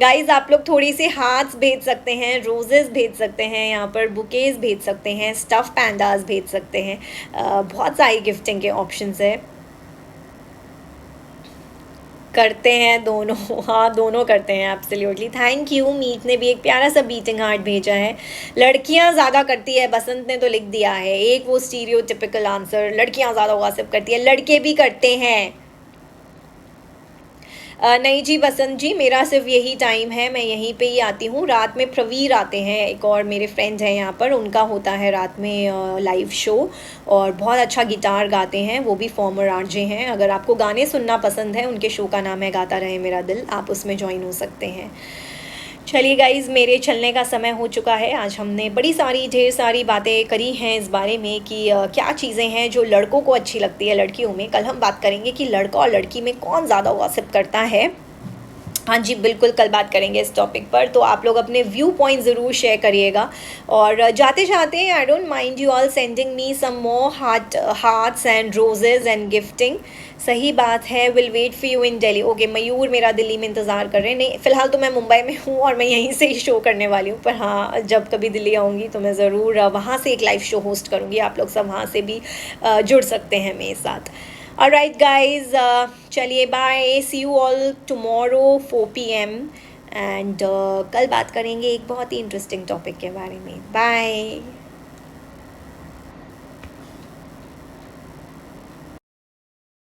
गाइज़ आप लोग थोड़ी सी हार्ट्स भेज सकते हैं, रोजेज़ भेज सकते हैं, यहाँ पर बुकेज़ भेज सकते हैं, स्टफ़ पैंडास भेज सकते हैं, बहुत सारी गिफ्टिंग के ऑप्शंस है। करते हैं दोनों, हाँ दोनों करते हैं एब्सोल्युटली। थैंक यू, मीत ने भी एक प्यारा सा बीटिंग हार्ट भेजा है। लड़कियां ज़्यादा करती है, बसंत ने तो लिख दिया है एक वो स्टीरियोटिपिकल आंसर, लड़कियां ज़्यादा गॉसिप करती है, लड़के भी करते हैं। नहीं जी बसंत जी, मेरा सिर्फ यही टाइम है, मैं यहीं पे ही आती हूँ। रात में प्रवीर आते हैं, एक और मेरे फ्रेंड्स हैं यहाँ पर, उनका होता है रात में लाइव शो, और बहुत अच्छा गिटार गाते हैं, वो भी फॉर्मर आरजे हैं। अगर आपको गाने सुनना पसंद है, उनके शो का नाम है गाता रहे मेरा दिल, आप उसमें ज्वाइन हो सकते हैं। चलिए गाइज़, मेरे चलने का समय हो चुका है। आज हमने बड़ी सारी ढेर सारी बातें करी हैं इस बारे में कि क्या चीज़ें हैं जो लड़कों को अच्छी लगती है लड़कियों में। कल हम बात करेंगे कि लड़का और लड़की में कौन ज़्यादा गॉसिप करता है। हाँ जी बिल्कुल, कल बात करेंगे इस टॉपिक पर। तो आप लोग अपने व्यू पॉइंट ज़रूर शेयर करिएगा, और जाते जाते I don't mind you all sending me some more hearts and roses and gifting. सही बात है, will wait for you in Delhi. Okay Mayur, मेरा दिल्ली में इंतज़ार कर रहे हैं। नहीं, फ़िलहाल तो मैं मुंबई में हूँ और मैं यहीं से ही शो करने वाली हूँ, पर हाँ जब कभी दिल्ली आऊँगी तो मैं ज़रूर वहाँ से एक लाइव शो होस्ट करूँगी। आप लोग सब वहाँ से भी जुड़ सकते हैं मेरे साथ। Alright guys, चलिए bye, see you all tomorrow 4 PM, and कल बात करेंगे एक बहुत ही इंटरेस्टिंग टॉपिक के बारे में। बाय।